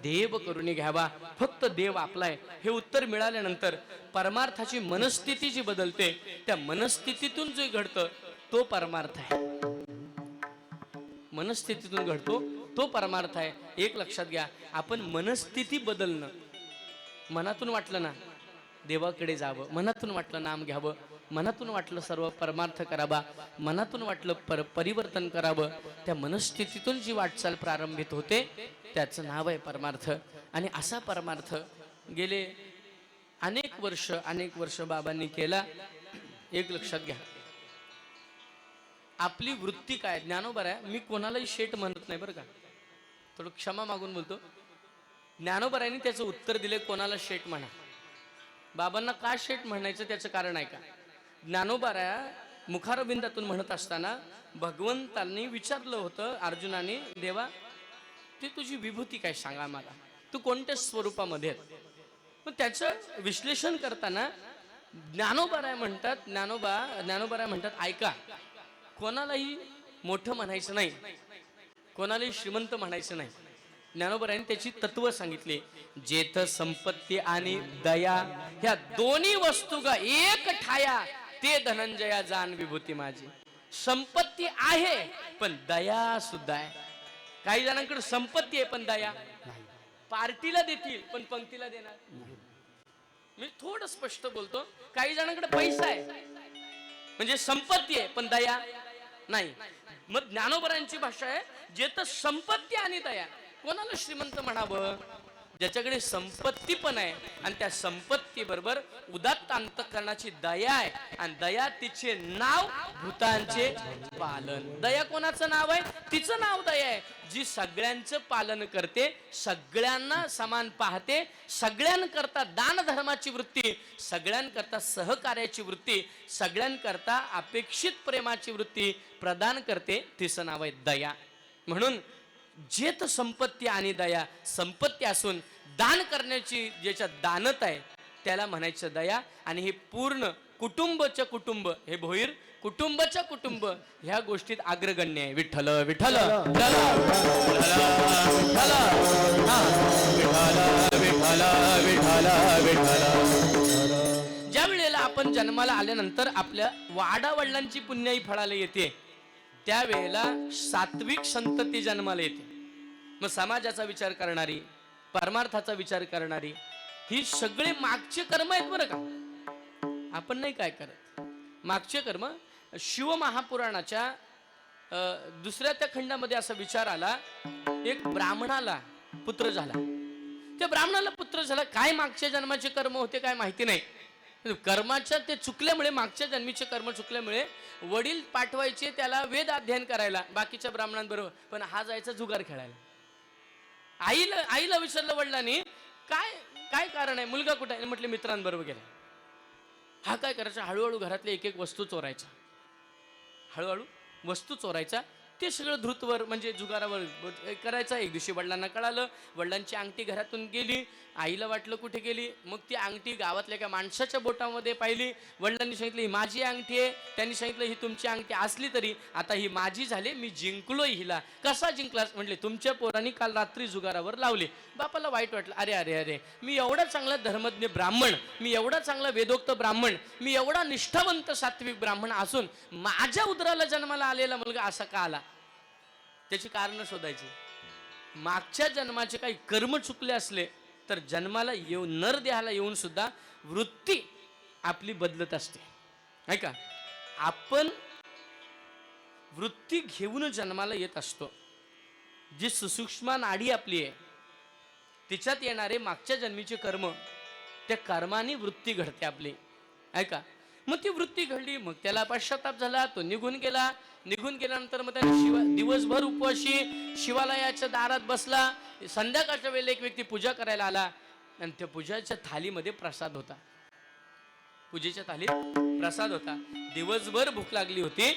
देव करून घ्यावा. फक्त देव आपला आहे हे उत्तर मिळाल्यानंतर परमार्थाची मनस्थिती जी बदलते, त्या मनस्थितीतून जे घडतं तो परमार्थ आहे. मनस्थितीतून घडतो तो परमार्थ आहे. एक लक्षात घ्या, आपण मनस्थिती बदलणं, मनातून वाटलं ना देवाकडे जावं, मनातून वाटलं नाम घ्यावं, मनातून वाटलं सर्व परमार्थ करावा, मनातून वाटलं परिवर्तन करावं, त्या मनस्थितीतून जी वाटचाल प्रारंभित होते त्याचं नाव आहे परमार्थ. आणि असा परमार्थ गेले अनेक वर्ष बाबांनी केला. एक लक्षात घ्या, आपली वृत्ती काय? ज्ञानोबा आहे, मी कोणालाही शेठ म्हणत नाही बरं का, थोडं क्षमा मागून बोलतो. ज्ञानोबरायांनी त्याचं उत्तर दिले, कोणाला शेठ म्हणा. बाबांना का शेठ म्हणायचं त्याचं कारण आहे का? ज्ञानोबाराया मुखारबिंदातून म्हणत असताना भगवंतांनी विचारलं होतं अर्जुनाने, देवा ती तुझी विभूती काय सांगा मला, तू कोणत्या स्वरूपामध्ये आहे? मग त्याचं विश्लेषण करताना ज्ञानोबाराय म्हणतात ऐका, कोणालाही मोठं म्हणायचं नाही, कोणालाही श्रीमंत म्हणायचं नाही. ज्ञानोबरायांनी त्याची तत्व सांगितले. जेथ संपत्ती आणि दया ह्या दोन्ही वस्तू ग एक ठाया, ते धनंजया जाण विभूती माझी. संपत्ती आहे पण दया सुद्धा आहे. काही जणांकडे संपत्ती आहे पण दया, पार्टीला देतील पण पंक्तीला देणार. मी थोडं स्पष्ट बोलतो, काही जणांकडे पैसा आहे म्हणजे संपत्ती आहे पण दया नाही. मग ज्ञानोबरांची भाषा आहे, जे तर संपत्ती आणि दया. कोणाला श्रीमंत म्हणावं? ज्याच्याकडे संपत्ती पण आहे आणि त्या संपत्ती बरोबर उदात्त अंतःकरणाची दया आहे, आणि दया तिचे नाव भूतांचे पालन. दया कोणाचं नाव आहे? तिचं नाव दया आहे, जी सगळ्यांचं पालन करते, सगळ्यांना समान पाहते, सगळ्यांकरता दान धर्माची वृत्ती, सगळ्यांकरता सहकार्याची वृत्ती, सगळ्यांकरता अपेक्षित प्रेमाची वृत्ती प्रदान करते. तिचं नाव आहे दया. म्हणून जेत संपत्ती आणि दया, संपत्ती असून दान करण्याची ज्याच्या दानत आहे त्याला म्हणायचं दया. आणि हे पूर्ण कुटुंबचं कुटुंब, हे भोईर कुटुंबचं कुटुंब ह्या गोष्टीत अग्रगण्य आहे. विठ्ठल विठ्ठल ज्या वेळेला आपण जन्माला आल्यानंतर आपल्या वाडा वडिलांची पुण्याई फळाला येते, त्यावेळेला सात्विक संतती जन्माला येते. मग समाजाचा विचार करणारी, परमार्थाचा विचार करणारी, ही सगळे मागचे कर्म आहेत बरं का. आपण नाही काय करत मागचे कर्म. शिवमहापुराणाच्या दुसऱ्या त्या खंडामध्ये असा विचार आला, एक ब्राह्मणाला पुत्र झाला. त्या ब्राह्मणाला पुत्र झाला, काय मागच्या जन्माचे कर्म होते काय माहिती नाही. कर्माच्या ते चुकल्यामुळे, मागच्या जन्मीचे कर्म चुकल्यामुळे वडील पाठवायचे त्याला वेद अध्ययन करायला बाकीच्या ब्राह्मणांबरोबर, पण हा जायचा जुगार खेळायला. आईला विचारलं वडिलांनी, काय काय कारण आहे, मुलगा कुठे आहे? म्हटले मित्रांबरोबर गेला. हा काय करायचा, हळूहळू घरातले एक एक वस्तू चोरायचा, हळूहळू वस्तू चोरायचा. ते सगळं धृतवर म्हणजे जुगारावर करायचा. एक दिवशी वडिलांना कळालं, वडिलांची अंगठी घरातून गेली. आईला वाटलं कुठे गेली, मग ती अंगठी गावातल्या एका माणसाच्या बोटामध्ये पाहिली. वडिलांनी सांगितलं ही माझी अंगठी आहे. त्यांनी सांगितलं ही तुमची अंगठी असली तरी आता ही माझी झाली, मी जिंकलोय हिला. कसा जिंकलास? म्हटले तुमच्या पोरांनी काल रात्री जुगारावर लावले. बापाला वाईट वाटलं, अरे अरे अरे, मी एवढा चांगला धर्मज्ञ ब्राह्मण, मी एवढा चांगला वेदोक्त ब्राह्मण, मी एवढा निष्ठावंत सात्विक ब्राह्मण असून माझ्या उदराला जन्माला आलेला मुलगा असा का आला? त्याची कारण शोधायची. मागच्या जन्माचे काही कर्म चुकले असले तर जन्माला येऊन, नरदेहाला येऊन सुद्धा वृत्ती आपली बदलत असते. आहे का? आपण वृत्ती घेऊन जन्माला येत असतो. जी सुसूक्ष्म नाडी आपली आहे तिच्यात येणारे मागच्या जन्मीचे कर्म, त्या कर्माने वृत्ती घडते आपली. ऐका, मग ती वृत्ती घडली, मग त्याला पश्चाताप झाला, तो निघून गेला. निघून गेल्यानंतर मग त्याने दिवसभर उपवाशी शिवालयाच्या दारात बसला. संध्याकाळच्या वेळेला एक व्यक्ती पूजा करायला आला आणि त्या पूजाच्या थालीमध्ये प्रसाद होता. पूजेच्या थालीत प्रसाद होता. दिवसभर भूक लागली होती.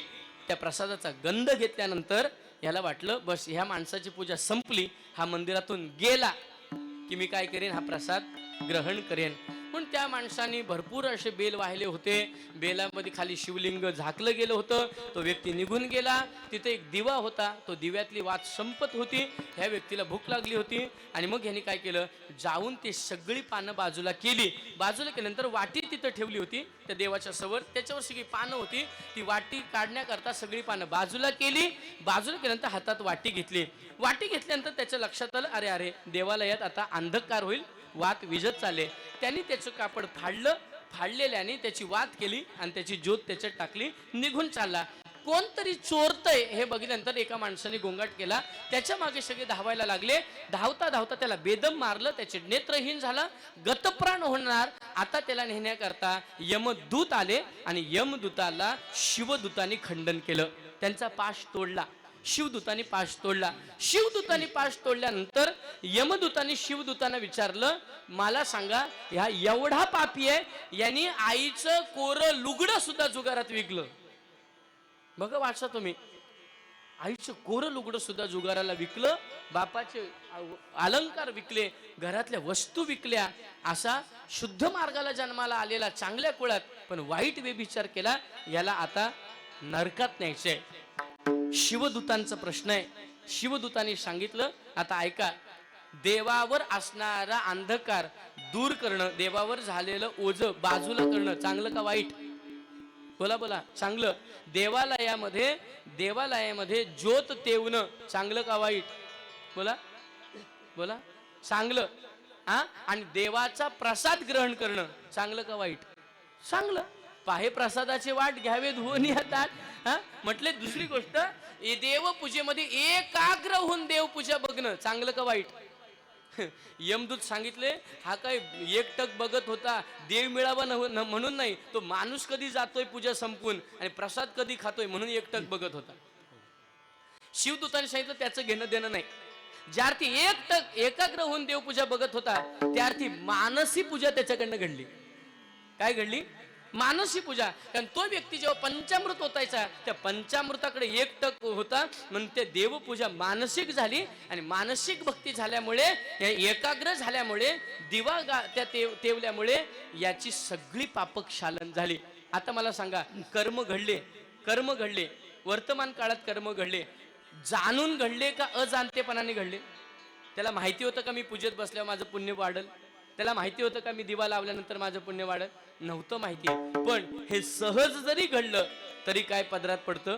त्या प्रसादाचा गंध घेतल्यानंतर याला वाटलं बस ह्या माणसाची पूजा संपली, हा मंदिरातून गेला की मी काय करेन, हा प्रसाद ग्रहण करेन. पण त्या माणसाने भरपूर असे बेल वाहिले होते. बेलामध्ये खाली शिवलिंग झाकलं गेलं होतं. तो व्यक्ती निघून गेला. तिथे एक दिवा होता, तो दिव्यातली वात संपत होती. ह्या व्यक्तीला भूक लागली होती आणि मग ह्याने काय केलं, जाऊन ते सगळी पानं बाजूला केली. बाजूला केल्यानंतर वाटी तिथं ठेवली होती त्या देवाच्या समोर. त्याच्यावर सगळी पानं होती. ती वाटी काढण्याकरता सगळी पानं बाजूला केली. बाजूला केल्यानंतर हातात वाटी घेतली. वाटी घेतल्यानंतर त्याच्या लक्षात आलं, अरे अरे देवालयात आता अंधकार होईल, वात विजत चालले. त्यांनी त्याचं कापड फाडलं. फाडलेल्याने त्याची वात केली आणि त्याची ज्योत त्याच्यात टाकली, निघून चालला. कोणतरी चोरतय हे बघितल्यानंतर एका माणसाने गोंगाट केला. त्याच्या मागे सगळे धावायला लागले. धावता धावता त्याला बेदम मारलं. त्याचे नेत्रहीन झाला, गतप्राण होणार. आता त्याला नेण्याकरता यमदूत आले आणि यमदूताला शिवदूताने खंडन केलं. त्यांचा पाश तोडला. शिवदूतानी पाश तोडला. शिवदूतानी पाश तोडल्यानंतर यमदूतानी शिवदूतांना विचारलं, मला सांगा ह्या एवढा पापी आहे, यांनी आईचं कोरं लुगडं सुद्धा जुगारात विकलं. बघा वाचा तुम्ही, आईचं कोरं लुगडं सुद्धा जुगाराला विकलं, बापाचे अलंकार विकले, घरातल्या वस्तू विकल्या. असा शुद्ध मार्गाला जन्माला आलेला चांगल्या कुळात पण वाईट व्यभिचार केला, याला आता नरकात न्यायचंय. शिवदूतांचा प्रश्न आहे. शिवदूतांनी सांगितलं, आता ऐका, देवावर असणारा अंधकार दूर करणं, देवावर झालेलं ओझं बाजूला करणं चांगलं का वाईट? बोला बोला, चांगलं. देवालयामध्ये ज्योत तेवणं चांगलं का वाईट? बोला बोला, चांगलं. आणि देवाचा प्रसाद ग्रहण करणं चांगलं का वाईट? चांगलं. पाहे प्रसादाचे वाट घ्यावे धुवून येतात. म्हटले दुसरी गोष्ट, देवपूजेमध्ये एकाग्र होऊन देवपूजा बघणं चांगलं का वाईट? यमदूत सांगितले, हा काय एकटक बघत होता, देव मिळावा म्हणून नाही, तो माणूस कधी जातोय पूजा संपून आणि प्रसाद कधी खातोय म्हणून एकटक बघत होता. शिवदूतांनी सांगितलं त्याचं घेणं देणं नाही. ज्या अर्थी एकटक एकाग्र होऊन देवपूजा बघत होता त्या अर्थी मानसी पूजा त्याच्याकडनं घडली. काय घडली? मानसी पूजा. कारण तो व्यक्ती जेव्हा पंचामृत ओतायचा त्या पंचामृताकडे एकटक होता, म्हणून ते देवपूजा मानसिक झाली. आणि मानसिक भक्ती झाल्यामुळे, एकाग्र झाल्यामुळे, दिवा त्या तेवल्यामुळे याची सगळी पापक्षालन झाली. आता मला सांगा, कर्म घडले, वर्तमान काळात कर्म घडले, जाणून घडले का अजाणतेपणाने घडले? त्याला माहिती होतं का मी पूजेत बसल्यावर माझं पुण्य वाढल? त्याला माहिती होतं का मी दिवा लावल्यानंतर माझं पुण्य वाढल? नव्हतं माहिती. पण हे सहज जरी घडलं तरी काय पदरात पडतं?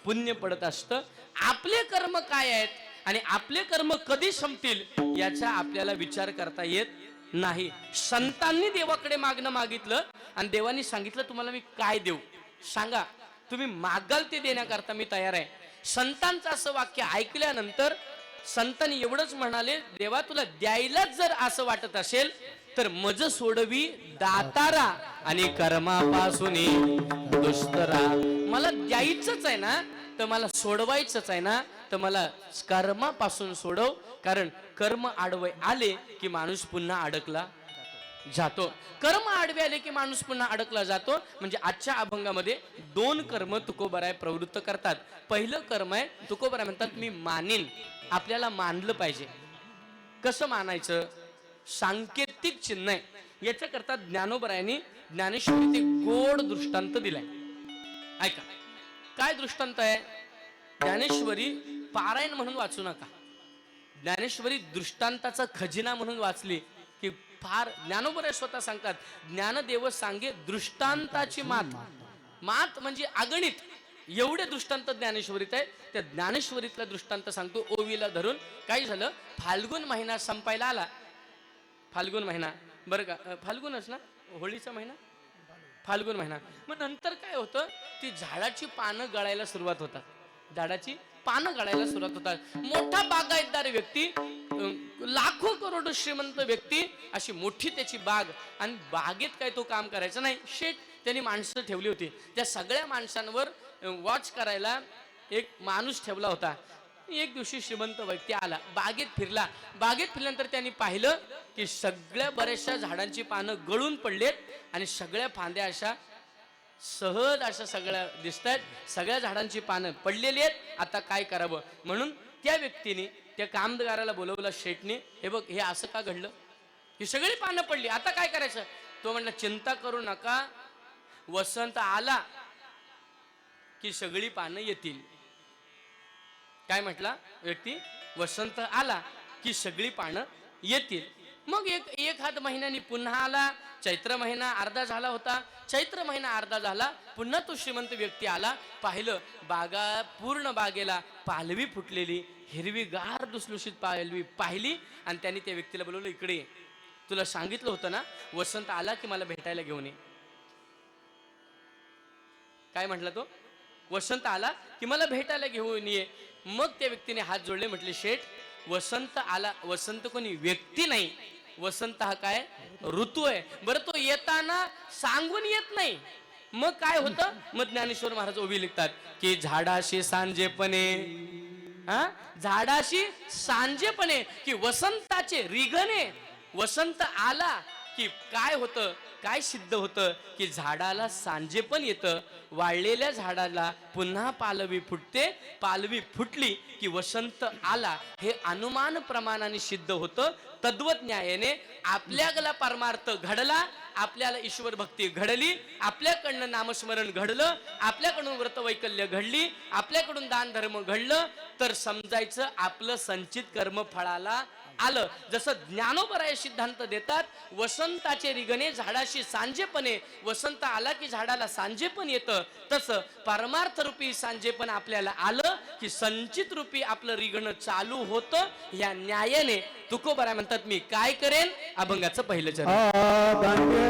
पुण्य पडत असतं. आपले कर्म काय आहेत आणि आपले कर्म कधी संपतील याचा आपल्याला विचार करता येत नाही. संतांनी देवाकडे मागणं मागितलं आणि देवानी सांगितलं, तुम्हाला मी काय देऊ सांगा, तुम्ही मागाल ते देण्याकरता मी तयार आहे. संतांचं असं वाक्य ऐकल्यानंतर संतांनी एवढंच म्हणाले, देवा तुला द्यायलाच जर असं वाटत असेल तर मज सोडवी दातारा आणि कर्मापासून दुस्तरा. मला द्यायचंच आहे ना तर मला सोडवायचंच आहे ना, तर मला कर्मापासून सोडव. कारण कर्म आडवे आले की माणूस पुन्हा अडकला जातो. कर्म आडवे आले की माणूस पुन्हा अडकला जातो. म्हणजे आजच्या अभंगामध्ये 2 कर्म तुकोबराय प्रवृत्त करतात. पहिलं कर्म आहे, तुकोबराय म्हणतात मी मानेन. आपल्याला मानलं पाहिजे. कसं मानायचं? सांकेतिक चिन्ह आहे. याच्याकरता ज्ञानोबरायांनी ज्ञानेश्वरीत एक गोड दृष्टांत दिलाय. ऐका, काय दृष्टांत आहे? ज्ञानेश्वरी पारायण म्हणून वाचू नका. ज्ञानेश्वरी दृष्टांताचा खजिना म्हणून वाचली की फार. ज्ञानोबराय स्वतः सांगतात, ज्ञानदेव सांगे दृष्टांताची मात. मात म्हणजे अगणित. एवढे दृष्टांत ज्ञानेश्वरीत आहे. त्या ज्ञानेश्वरीतला दृष्टांत सांगतो ओवीला धरून. काय झालं? फाल्गुन महिना संपायला आला. फाल्गुन महिना, बरं का, फाल्गुनच ना, होळीचा महिना फाल्गुन महिना. मग नंतर काय होतं, ती झाडाची पानं गळायला सुरुवात होतात. झाडाची पानं गळायला सुरुवात होतात. मोठा बागायतदार व्यक्ती, लाखो करोड श्रीमंत व्यक्ती, अशी मोठी त्याची बाग, आणि बागेत काय तो काम करायचा नाही. शेठ त्यांनी माणसं ठेवली होती. त्या सगळ्या माणसांवर वॉच करायला एक माणूस ठेवला होता. एक दिवशी श्रीमंत व्यक्ती आला, बागेत फिरला. बागेत फिरल्यानंतर त्यांनी पाहिलं की सगळ्या बऱ्याचशा झाडांची पानं गळून पडलेत आणि सगळ्या फांद्या अशा सहज अशा सगळ्या दिसत आहेत. सगळ्या झाडांची पानं पडलेली आहेत. आता काय करावं म्हणून त्या व्यक्तीने त्या कामगाराला बोलवलं. शेठने, हे बघ, हे असं का घडलं, ही सगळी पानं पडली, आता काय करायचं? तो म्हणला, चिंता करू नका, वसंत आला की सगळी पानं येतील. काय म्हटला व्यक्ती? वसंत आला की सगळी पानं येतील. मग एक हात महिन्यानी पुन्हा आला. चैत्र महिना अर्धा झाला होता. चैत्र महिना अर्धा झाला, पुन्हा तो श्रीमंत व्यक्ती आला. पाहिलं पूर्ण बागेला पालवी फुटलेली, हिरवीगार दुसलुशीत पालवी पाहिली, आणि त्यांनी त्या व्यक्तीला बोलवलं, इकडे ये, तुला सांगितलं होतं ना वसंत आला की मला भेटायला घेऊन ये. काय म्हटला तो? वसंत आला की मला भेटायला घेऊन ये. मग त्या व्यक्तीने हात जोडले, म्हटले, शेठ, वसंत आला. वसंत कोणी व्यक्ती नाही, वसंत हा काय ऋतू आहे. बरं, तो येताना सांगून येत नाही. मग काय होतं? मग ज्ञानेश्वर महाराज ओवी लिखतात की झाडाशी सांजेपणे, झाडाशी सांजेपणे, की वसंताचे रिगणे. वसंत आला की काय होतं, काय सिद्ध होतं की झाडाला सांजे पण येतं. वाळलेल्या झाडाला पुन्हा पालवी फुटते. पालवी फुटली की वसंत आला, हे अनुमान प्रमाणाने सिद्ध होतं. तद्वज्ञायाने आपल्याला परमार्थ घडला, आपल्याला ईश्वर भक्ती घडली, आपल्याकडनं नामस्मरण घडलं, आपल्याकडून व्रतवैकल्य घडली, आपल्याकडून दान धर्म घडलं, तर समजायचं आपलं संचित कर्म फळाला आलं. जसं ज्ञानोबराय सिद्धांत देतात, वसंताचे रिगणे झाडाशी सांजेपणे, वसंत आला की झाडाला सांजे पण येतं. तसं परमार्थ रूपी सांजे पण आपल्याला आलं की संचित रूपी आपलं रिगणं चालू होतं. या न्यायाने तुकोबराय म्हणतात, मी काय करेन? अभंगाचं पहिलं चरण.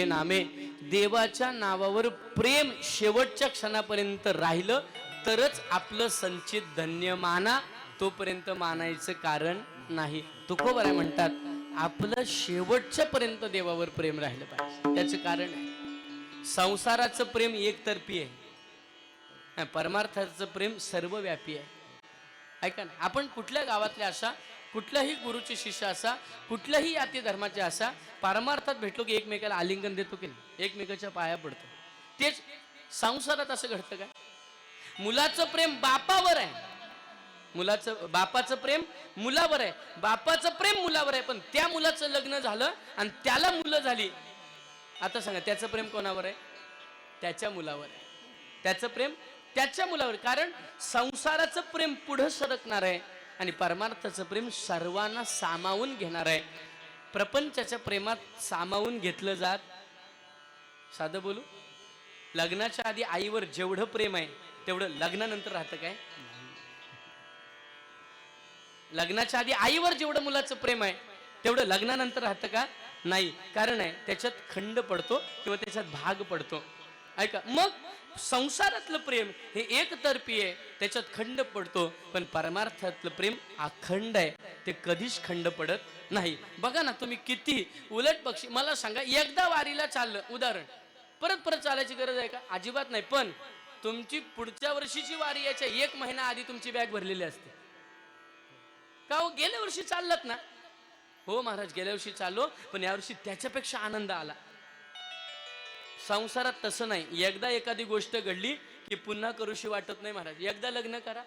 तुझे नामे. देवाच्या नावावर प्रेम शेवटच्या क्षणापर्यंत राहिलं तरच आपलं संचित धन्य माना, तोपर्यंत मानायचं कारण नाही. तुकोबराय म्हणतात आपलं शेवटच्या पर्यंत देवावर प्रेम राहिलं पाहिजे. त्याचं कारण आहे संसाराचं प्रेम एकतर्फी आहे, परमार्थाचं प्रेम सर्वव्यापी आहे. ऐका ना, आपण कुठल्या गावातल्या असा, कुठल्याही गुरुचे शिष्य असा, कुठल्याही जाती धर्माचे असा, परमार्थात भेटलो की एकमेकाला आलिंगन देतो की नाही, एकमेकाच्या पाया पडतो. तेच संसारात असं घडतं काय? मुलाचं प्रेम बापावर आहे, बापाचं प्रेम मुलावर आहे, बापाचं प्रेम मुलावर आहे, पण त्या मुलाचं लग्न झालं आणि त्याला मुलं झाली. आता सांगा त्याचं प्रेम कोणावर आहे? त्याच्या मुलावर आहे. त्याचं प्रेम त्याच्या मुलावर, कारण संसाराचं प्रेम पुढं सरकणार आहे आणि परमार्थाचं प्रेम सर्वांना सामावून घेणार आहे. प्रपंचाच्या प्रेमात सामावून घेतलं जात. साधं बोलू, लग्नाच्या आधी आईवर जेवढं प्रेम आहे तेवढं लग्नानंतर राहतं काय? लग्नाच्या आधी आईवर जेवढं मुलाचं प्रेम आहे तेवढं लग्नानंतर राहतं का? नाही. कारण आहे त्याच्यात खंड पडतो किंवा त्याच्यात भाग पडतो. ऐका, मग संसारातलं प्रेम हे एकतर्फी आहे, त्याच्यात खंड पडतो, पण परमार्थातलं प्रेम अखंड आहे, ते कधीच खंड पडत नाही. बघा ना तुम्ही किती उलट पक्षी. मला सांगा, एकदा वारीला चाललं, उदाहरण, परत परत चालायची गरज आहे का? अजिबात नाही. पण तुमची पुढच्या वर्षीची वारी याच्या 1 महिना आधी तुमची बॅग भरलेली असते का? हो, गेल्या वर्षी चाललात ना? हो महाराज, गेल्या वर्षी चाललो, पण यावर्षी त्याच्यापेक्षा आनंद आला. संसारात तसं नाही. एकदा एखादी गोष्ट घडली की पुन्हा करूशी वाटत नाही महाराज. एकदा लग्न करा,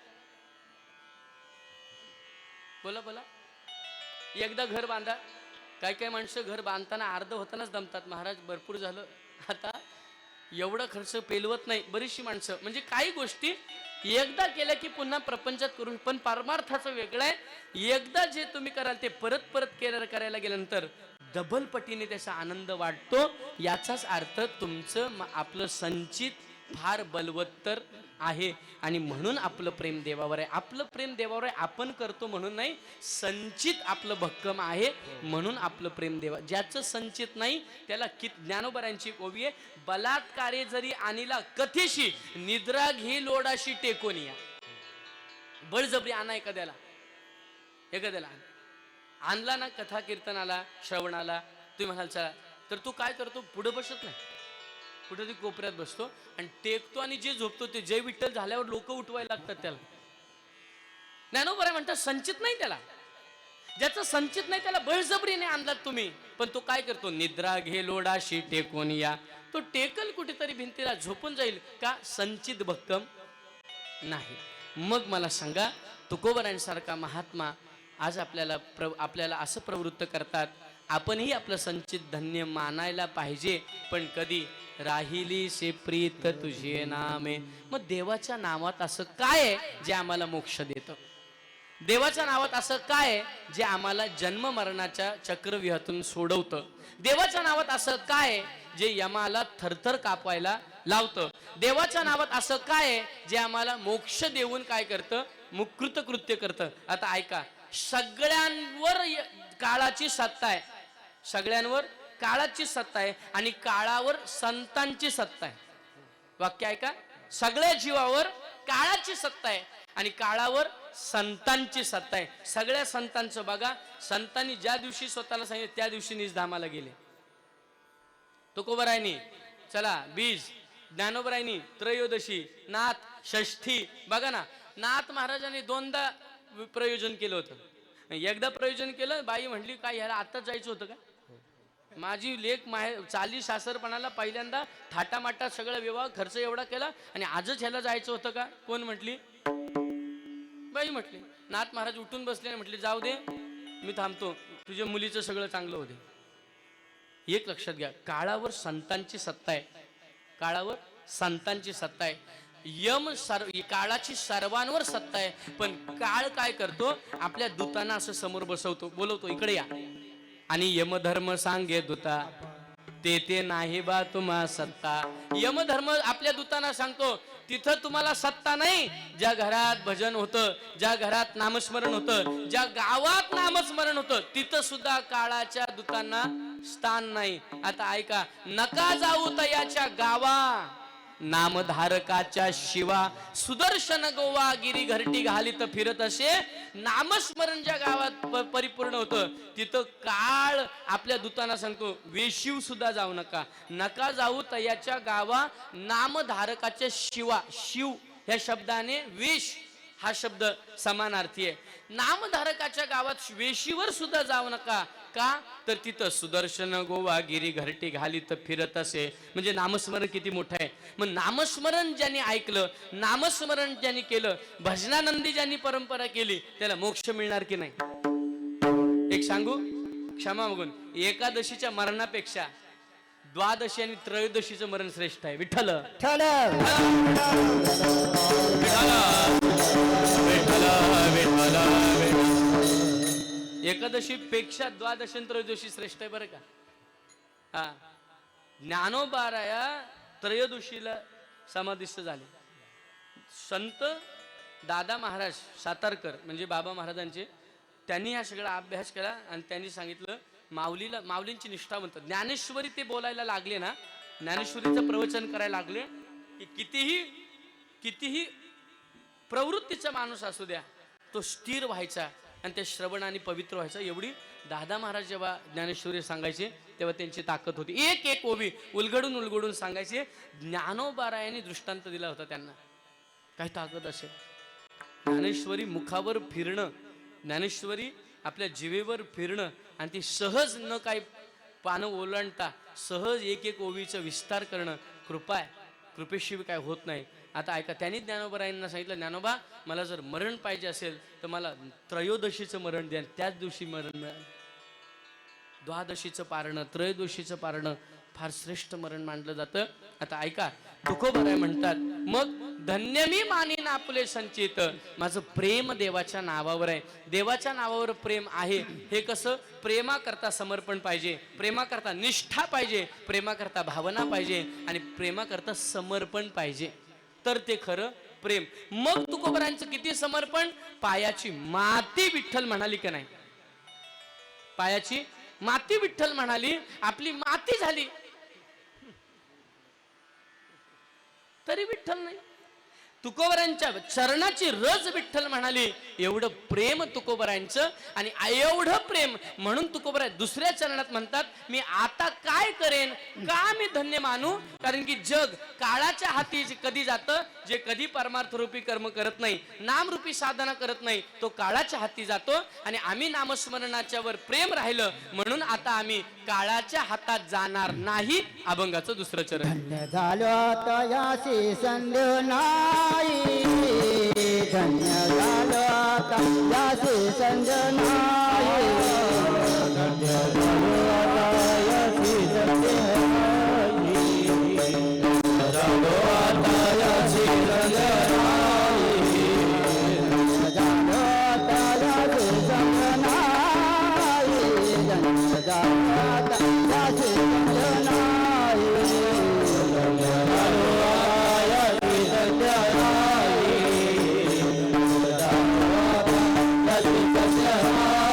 बोला बोला, एकदा घर बांधा. काय माणसं घर बांधताना अर्ध होतानाच दमतात. महाराज भरपूर झालं, आता एवढा खर्च पेलवत नाही बरीचशी माणसं. म्हणजे काही गोष्टी एकदा केल्या की पुन्हा प्रपंचात करून. पण परमार्थाचं वेगळं आहे. एकदा जे तुम्ही कराल ते परत परत करायला गेल्यानंतर डबल पटीने त्याचा आनंद वाटतो. याचाच अर्थ तुमचं आपलं संचित फार बलवत्तर आहे आणि म्हणून आपलं प्रेम देवावर आहे. आपलं प्रेम देवावर आहे आपण करतो म्हणून नाही, संचित आपलं भक्कम आहे म्हणून आपलं प्रेम देवा. ज्याचं संचित नाही त्याला ज्ञानोबरांची ओवी आहे, बलात्कारे जरी आणिला कथेशी, निद्रा घे लोडाशी टेकोन या. बळजबरी आणा एखाद्याला आणला ना कथा कीर्तनाला, श्रवणाला, तुम्ही म्हणाल चला, तर तू काय करतो? पुढे बसत नाही, कुठे तरी कोपऱ्यात बसतो आणि टेकतो आणि जे झोपतो ते जय विठ्ठल झाल्यावर लोक उठवायला लागतात त्याला. ज्ञानोबराय म्हणतात संचित नाही त्याला. ज्याचं संचित नाही त्याला बळजबरीने आणलात तुम्ही, पण तो काय करतो? निद्रा घे लोडाशी टेकून या. तो टेकल कुठेतरी भिंतीला, झोपून जाईल का? संचित भक्कम नाही. मग मला सांगा, तुकोबरांसारखा महात्मा आज आपल्याला असं प्रवृत्त करतात, आपणही आपलं संचित धन्य मानायला पाहिजे. पण कधी राहिली से प्रीत तुझे नामे. मग देवाच्या नावात असं काय आहे जे आम्हाला मोक्ष देतं? देवाच्या नावात असं काय आहे जे आम्हाला जन्म मरणाच्या चक्रव्यूहातून सोडवतं? देवाच्या नावात असं काय आहे जे यमाला थरथर कापायला लावतं? देवाच्या नावात असं काय आहे जे आम्हाला मोक्ष देऊन काय करतं? मुकृत कृत्य करतं. आता ऐका, सगळ्यांवर काळाची सत्ता आहे, सगळ्यांवर काळाची सत्ता आहे आणि काळावर संतांची सत्ता आहे. वाक्य ऐका, सगळ्या जीवावर काळाची सत्ता आहे आणि काळावर संतांची सत्ता आहे. सगळ्या संतांचं बघा, संतांनी ज्या दिवशी स्वतःला सांगितलं त्या दिवशी निजधामाला गेले. तुकोबरायांनी चला बीज, ज्ञानोबरायांनी त्रयोदशी, नाथ षष्ठी. बघा ना, नाथ महाराजांनी 2दा प्रयोजन केलं होतं. एकदा प्रयोजन केलं, बाई म्हटली काय ह्याला आताच जायचं होतं का? माझी लेक चाली सासरपणाला पहिल्यांदा थाटामाटा सगळा विवाह खर्च एवढा केला आणि आजच ह्याला जायचं होतं का? कोण म्हटली? बाई म्हटली. नाथ महाराज उठून बसले आणि म्हटले जाऊ दे, मी थांबतो, तुझ्या मुलीचं सगळं चांगलं होते. एक लक्षात घ्या, काळावर संतांची सत्ता आहे, काळावर संतांची सत्ता आहे. काळाची सर्वांवर सत्ता आहे. पण काळ काय करतो? आपल्या दूतांना असं समोर बसवतो, बोलवतो इकडे या, आणि यमधर्म सांगे दूता ते नाही बा तुम्हा सत्ता. यमधर्म आपल्या दूतांना सांगतो तिथं तुम्हाला सत्ता नाही. ज्या घरात भजन होतं, ज्या घरात नामस्मरण होतं, ज्या गावात नामस्मरण होतं, तिथं सुद्धा काळाच्या दूतांना स्थान नाही. आता ऐका, नका जाऊ तयाच्या गावा, नामधारकाच्या शिवा. सुदर्शन गोवा गिरी घरटी घालीत फिरत असे. नामस्मरण ज्या गावात परिपूर्ण होतं, तिथं काळ आपल्या दूतांना सांगतो, वेशीव सुद्धा जाऊ नका. नका जाऊ तयाच्या गावा, नामधारकाच्या शिवा. शिव ह्या शब्दाने वेश हा शब्द समानार्थी आहे. नामधारकाच्या गावात वेशीवर सुद्धा जाऊ नका. का तर तिथं सुदर्शन गोवा गिरी घरटी घालीत फिरत असे. म्हणजे नामस्मरण किती मोठं आहे. मग नामस्मरण ज्यांनी ऐकलं, नामस्मरण ज्यांनी केलं, भजनानंदी ज्यांनी परंपरा केली, त्याला मोक्ष मिळणार की नाही? एक सांगू, क्षमा मागून, एकादशीच्या मरणापेक्षा द्वादशी आणि त्रयोदशीचं मरण श्रेष्ठ आहे. विठ्ठल एकादशी पेक्षा द्वादशी आणि त्रयोदशी श्रेष्ठ आहे बरं का. हा, ज्ञानोबाराया त्रयोदशीला समाधिस्थ झाले. संत दादा महाराज सातारकर म्हणजे बाबा महाराजांचे, त्यांनी हा सगळा अभ्यास केला आणि त्यांनी सांगितलं, माऊलींची निष्ठा म्हणतात. ज्ञानेश्वरी ते बोलायला लागले ना, ज्ञानेश्वरीचं प्रवचन करायला लागले की कितीही प्रवृत्तीचा माणूस असू द्या, तो स्थिर व्हायचा आणि त्या श्रवणाने पवित्र व्हायचा. एवढी दादा महाराज जेव्हा ज्ञानेश्वरी सांगायचे तेव्हा त्यांची ताकद होती. एक एक ओवी उलगडून सांगायचे. ज्ञानोबारायांनी दृष्टांत दिला होता त्यांना. काय ताकद असेल. ज्ञानेश्वरी मुखावर फिरणं, ज्ञानेश्वरी आपल्या जिवेवर फिरणं आणि ती सहज न काही पानं ओलांडता सहज एक एक ओवीचं विस्तार करणं कृपा आहे. कृपेशिवाय काय होत नाही. आता ऐका, त्यांनी ज्ञानोबारायांना सांगितलं, ज्ञानोबा मला जर मरण पाहिजे असेल तर मला त्रयोदशीचं मरण द्या. त्याच दिवशी मरण मिळालं. द्वादशीचं पारणं, त्रयोदशीचं पारणं फार श्रेष्ठ मरण मानलं जातं. आता ऐका, तुकोबाराय म्हणतात, मग धन्य मी मानीन आपले संचित. माझं प्रेम देवाच्या नावावर आहे. देवाच्या नावावर प्रेम आहे. हे कसं? प्रेमाकरता समर्पण पाहिजे, प्रेमाकरता निष्ठा पाहिजे, प्रेमाकरता भावना पाहिजे आणि प्रेमाकरता समर्पण पाहिजे, तर ते खरं प्रेम. मग तुकोबारायांचं किती समर्पण. पायाची माती विठ्ठल म्हणाली का नाही? पायाची माती विठ्ठल म्हणाली. आपली माती झाली तरी विठ्ठल नाही. तुकोबारायांच्या चरणाची रज विठ्ठल म्हणाली. एवढं प्रेम तुकोबारायांचं. आणि एवढं प्रेम म्हणून तुकोबाराय दुसऱ्या चरणात म्हणतात, मी आता काय करेन, का मी धन्य मानू. कारण की जग काळाच्या हाती कधी जातं, जे कधी परमार्थ रूपी कर्म करत नाही, नामरूपी साधना करत नाही, तो काळाच्या हाती जातो. आणि आम्ही नामस्मरणाच्या वर प्रेम राहिलं म्हणून आता आम्ही काळाच्या हातात जाणार नाही. अभंगाचं दुसरं चरण. धन्य झालो तयासी संदेव नाही, धन्य झालो तयासी संदेव नाही, धन्य झालो तयासी संदेव नाही, धन्य झालो तयासी संदेव नाही, धन्य झालो तयासी संदेव नाही, धन्य झालो तयासी संदेव नाही, धन्य झालो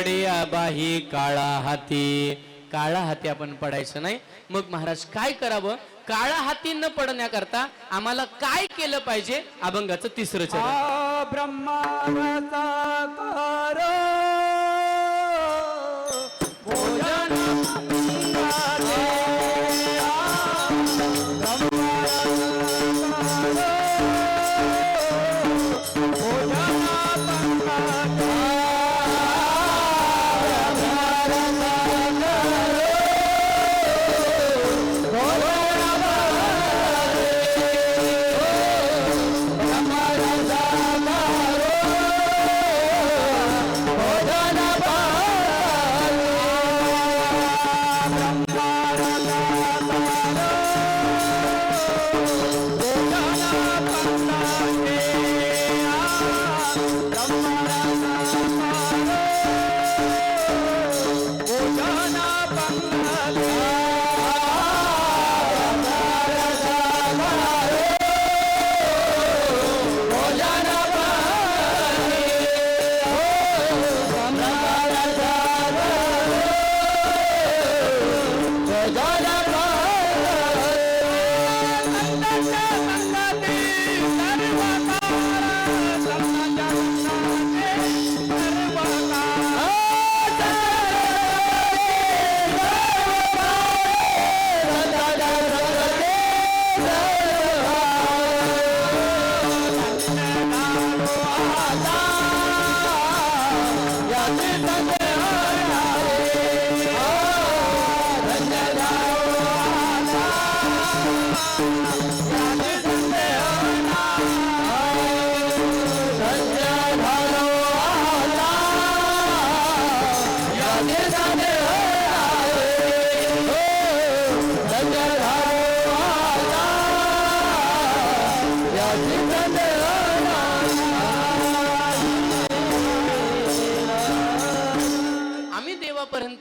पडया बाही काळा हाती. काळा हाती आपण पडायचं नाही. मग महाराज काय करावं? काळा हाती न पडण्याकरता आम्हाला काय केलं पाहिजे? अभंगाचं तिसरं चरण. ब्रह्माचा कार भोजन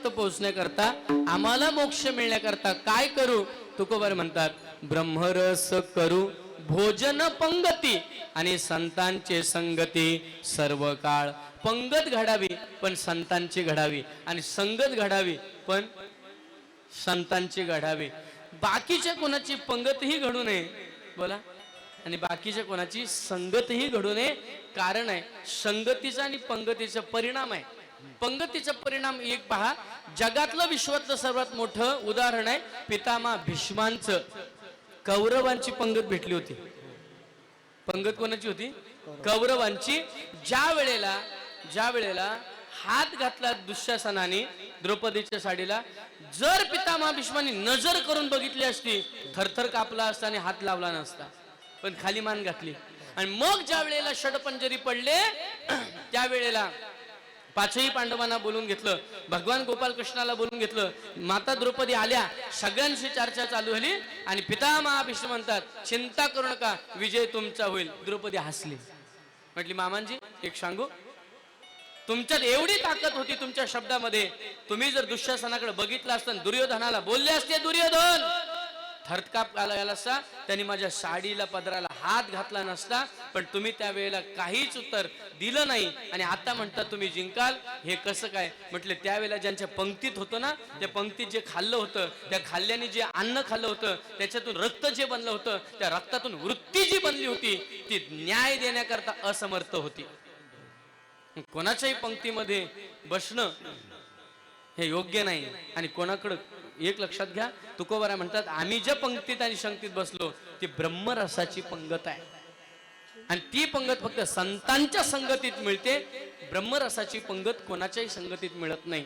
पोहोचण्याकरता आम्हाला मोक्ष मिळण्याकरता काय करू? तुकोबार म्हणतात ब्रह्मरस करू भोजन पंगती आणि संतांचे संगती सर्व काळ. पंगत घडावी पण संतांची घडावी आणि संगत घडावी पण संतांची घडावी. बाकीच्या कोणाची पंगतही घडू नये. बोला. आणि बाकीच्या कोणाची संगतही घडू नये. कारण आहे संगतीचा आणि पंगतीचा परिणाम आहे. पंगतीचा परिणाम एक पहा. जगातलं विश्वातलं सर्वात मोठं उदाहरण आहे पितामह भीष्मांचं. कौरवांची पंगत भेटली होती. पंगत कोणाची होती? कौरवांची. ज्या वेळेला हात घातला दुःशासनाने द्रौपदीच्या साडीला, जर पितामह भीष्मांनी नजर करून बघितली असती थरथर कापला असता आणि हात लावला नसता. पण खाली मान घातली. आणि मग ज्या वेळेला षडपंजरी पडले त्यावेळेला पाचही पांडवांना बोलून घेतलं, भगवान गोपाल कृष्णाला बोलून घेतलं, माता द्रौपदी आल्या, सगळ्यांशी चर्चा चालू झाली आणि पितामह भीष्म म्हणतात चिंता करू नका, विजय तुमचा होईल. द्रौपदी हसली. म्हटली मामांजी एक सांगू, तुमच्यात एवढी ताकद होती तुमच्या शब्दामध्ये, तुम्ही जर दुःशासनाकडे बघितलं असतं दुर्योधनाला बोलले असते दुर्योधन थरकाप आला असता, त्यांनी माझ्या साडीला पदराला हात घातला नसता. पण तुम्ही त्यावेळेला काहीच उत्तर दिलं नाही आणि आता म्हणतात तुम्ही जिंकाल. हे कसं काय? म्हटलं त्यावेळेला ज्यांच्या पंक्तीत होतं ना, त्या पंक्तीत जे खाल्लं होतं, त्या खाल्ल्याने जे अन्न खाल्लं होतं त्याच्यातून रक्त जे बनलं होतं, त्या रक्तातून वृत्ती जी बनली होती ती न्याय देण्याकरता असमर्थ होती. कोणाच्याही पंक्तीमध्ये बसणं हे योग्य नाही. आणि कोणाकडं एक लक्षात घ्या, तुकोबारा म्हणतात आम्ही ज्या पंक्तीत आणि शंक्तीत बसलो ती ब्रह्मरसाची पंगत आहे आणि ती पंगत फक्त संतांच्या संगतीत मिळते. ब्रह्मरसाची पंगत कोणाच्याही संगतीत मिळत नाही.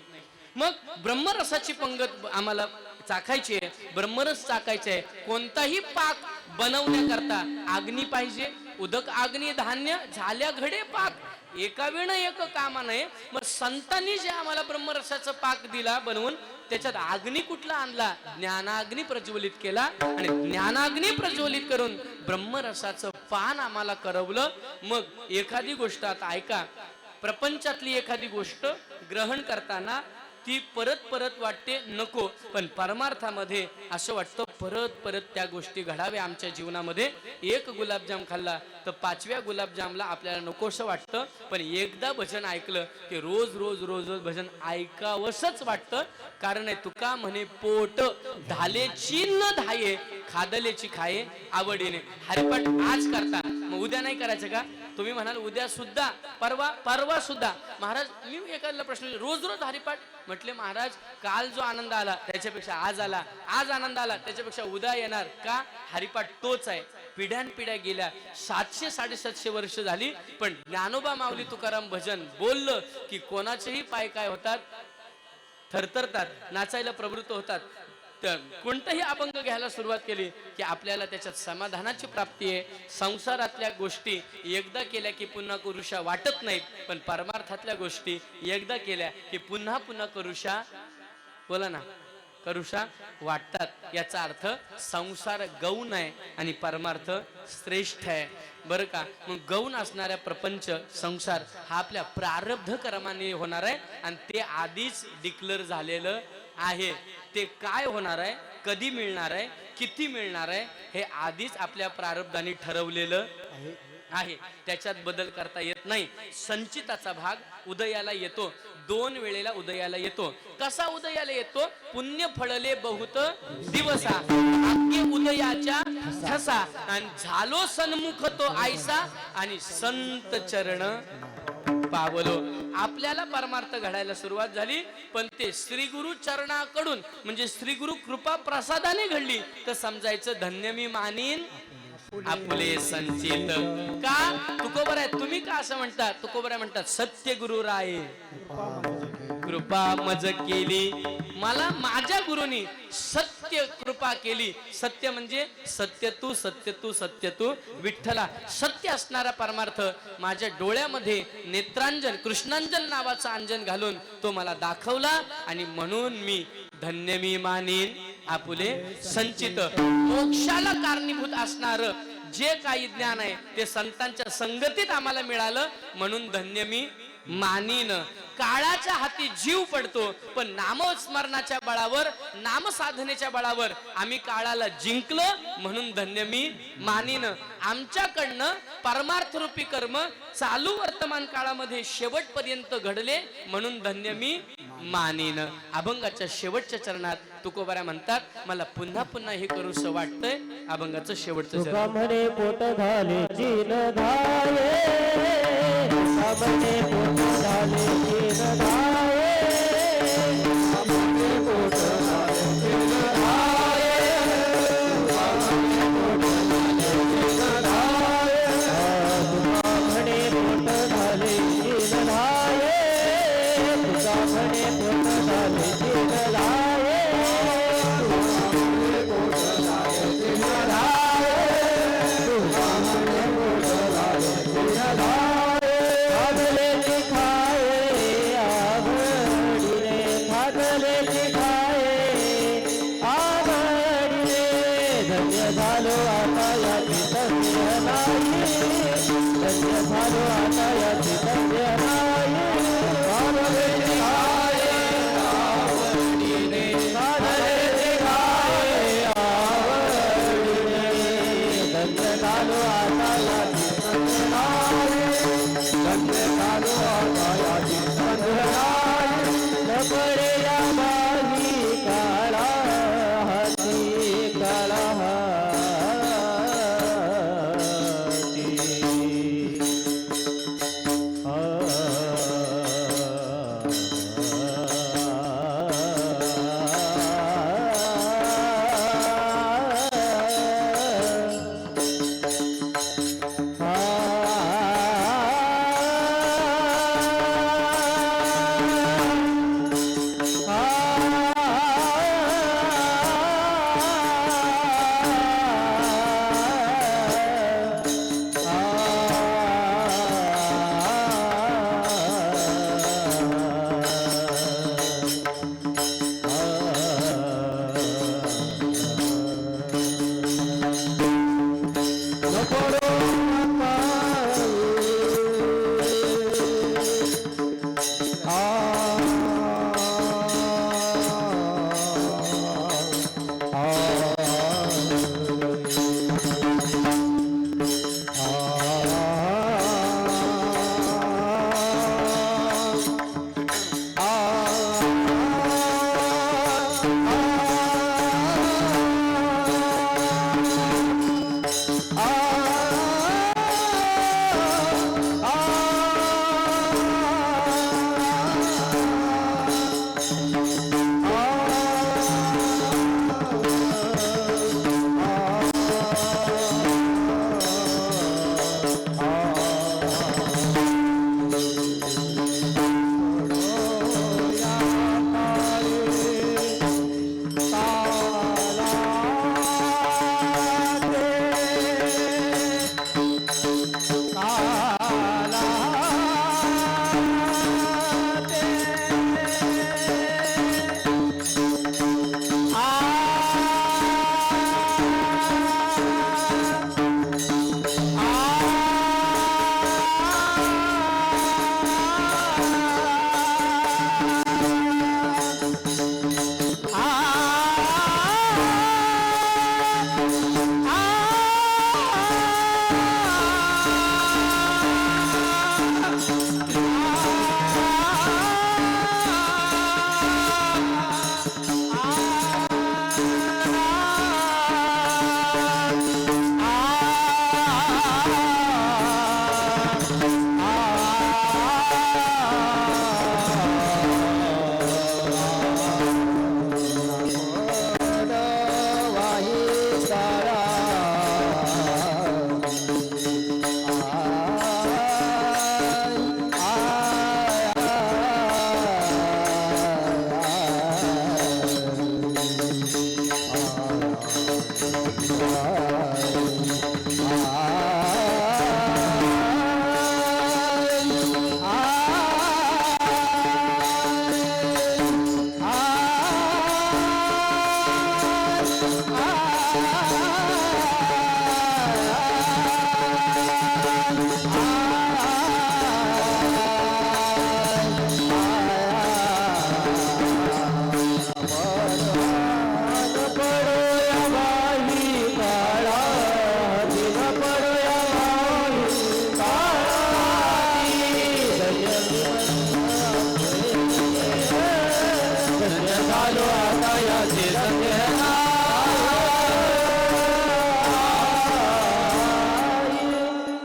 मग ब्रह्मरसाची पंगत आम्हाला चाखायची आहे, ब्रह्मरस चाखायचे आहे. कोणताही पाक बनवण्याकरता अग्नी पाहिजे. उदक अग्नी धान्य झाल्या घडे पाक, एका वेळ एक कामा नये. मग संतांनी जे आम्हाला ब्रह्मरसाचा पाक दिला बनवून, त्याच्यात अग्नी कुठला आणला? ज्ञानाग्नी प्रज्वलित केला आणि ज्ञानाग्नी प्रज्वलित करून ब्रह्मरसाचं पान आम्हाला करवलं. मग एखादी गोष्ट आता ऐका, प्रपंचातली एखादी गोष्ट ग्रहण करताना ती परत परत वाटते नको, पण परमार्थामध्ये असं वाटतं परत परत त्या गोष्टी घडाव्या आमच्या जीवनामध्ये. एक गुलाबजाम खाल्ला तर 5व्या गुलाबजामला आपल्याला नकोसं वाटतं, पण एकदा भजन ऐकलं की रोज रोज रोज रोज भजन ऐकावंसच वाटतं. कारण आहे तुका म्हणे पोट धालेची न धाये, खादलेची खाये आवडीने. हरिपाठ आज करता मग उद्या नाही करायचं का? तुम्ही म्हणाल उद्या सुद्धा, परवा सुद्धा. महाराज मी एखाद्याला प्रश्न रोज रोज हरिपाठ, म्हटले महाराज काल जो आनंद आला त्याच्यापेक्षा आज आला, आज आनंद आला त्याच्यापेक्षा उद्या येणार का? हरिपाठ तोच आहे. पिढ्यानपिढ्या गेल्या 700-750 वर्ष झाली, पण ज्ञानोबा माऊली तुकाराम भजन बोललं की कोणाचेही पाय काय होतात, थरथरतात, नाचायला प्रवृत्त होतात. तर कोणताही अभंग घ्यायला सुरुवात केली की आपल्याला त्याच्यात समाधानाची प्राप्ती आहे. संसारातल्या गोष्टी एकदा केल्या की पुन्हा करूशा वाटत नाहीत, पण परमार्थातल्या गोष्टी एकदा केल्या की पुन्हा पुन्हा करूशा, बोला ना, करूशा वाटतात. याचा अर्थ संसार गौण आहे आणि परमार्थ श्रेष्ठ आहे, बरं का? मग गौण असणाऱ्या प्रपंच संसार हा आपल्या प्रारब्ध कर्माने होणार आहे आणि ते आधीच डिक्लेअर झालेलं आहे. ते काय होणार आहे, कधी मिळणार आहे, किती मिळणार आहे, हे आधीच आपल्या प्रारब्धाने ठरवलेलं आहे. त्याच्यात बदल करता येत नाही. संचिताचा भाग उदयाला येतो, 2 वेळेला उदयाला येतो. कसा उदयाला येतो? पुण्य फळले बहुत दिवसा, भाग्य उदयाच्या ठसा, आणि झालो सन्मुख तो आयसा, आणि संत चरण पावलो. आपल्याला परमार्थ घडायला सुरुवात झाली, पण ते श्री गुरु चरणाकडून म्हणजे श्री गुरु कृपा प्रसादाने घडली तर समजायचं धन्य मी मानीन आपले संचित. का? तुकोबर आहे. तुम्ही का असं म्हणतात? तुकोबर म्हणतात सत्य गुरु राय कृपा मज केली, मला माझ्या गुरुनी सत्य कृपा केली. सत्य म्हणजे सत्य तू, सत्य तू, सत्य तू विठ्ठला. सत्य असणारा परमार्थ माझ्या डोळ्यामध्ये नेत्रांजन, कृष्णांजन नावाचं अंजन घालून तो मला दाखवला, आणि म्हणून मी धन्य मी मानीन आपुले संचित. मोक्षाला कारणीभूत असणार जे काही ज्ञान आहे ते संतांच्या संगतीत आम्हाला मिळालं, म्हणून धन्य मी मानीन. काळाच्या हाती जीव पडतो, पण नामस्मरणाच्या बळावर, नामसाधनेच्या बळावर आम्ही काळाला जिंकलं, म्हणून धन्य मी मानीन. आमच्याकडनं परमार्थरूपी कर्म चालू वर्तमान काळामध्ये शेवटपर्यंत घडले, म्हणून धन्य मी मानीन. अभंगाच्या शेवटच्या चरणात तुकोबाऱ्या म्हणतात मला पुन्हा पुन्हा हे करूसं वाटतंय. अभंगाचं शेवटचं चरण म्हणे पोट झाले जीन धाये, म्हणे पोट झाले जीन धाये, म्हणे पोट झाले जीन धाये, म्हणे पोट झाले जीन धाये, तुझा म्हणे पोट झाले जीन धाये, पोट झाले जीन धाये, तुझा म्हणे पोट झाले जीन धाये, खागले खाये आवडीने, खागले खाये आवडीने, धन्य झालो आता याची धन्य नाही, धन्य झालो आता याची धन्य नाही, खागले खाये आवडीने, खागले खाये आवडीने, धन्य झालो आता याची धन्य नाही, धन्य झालो आता याची धन्य नाही, लपडे या बाही काळा हाती, काळा हाती.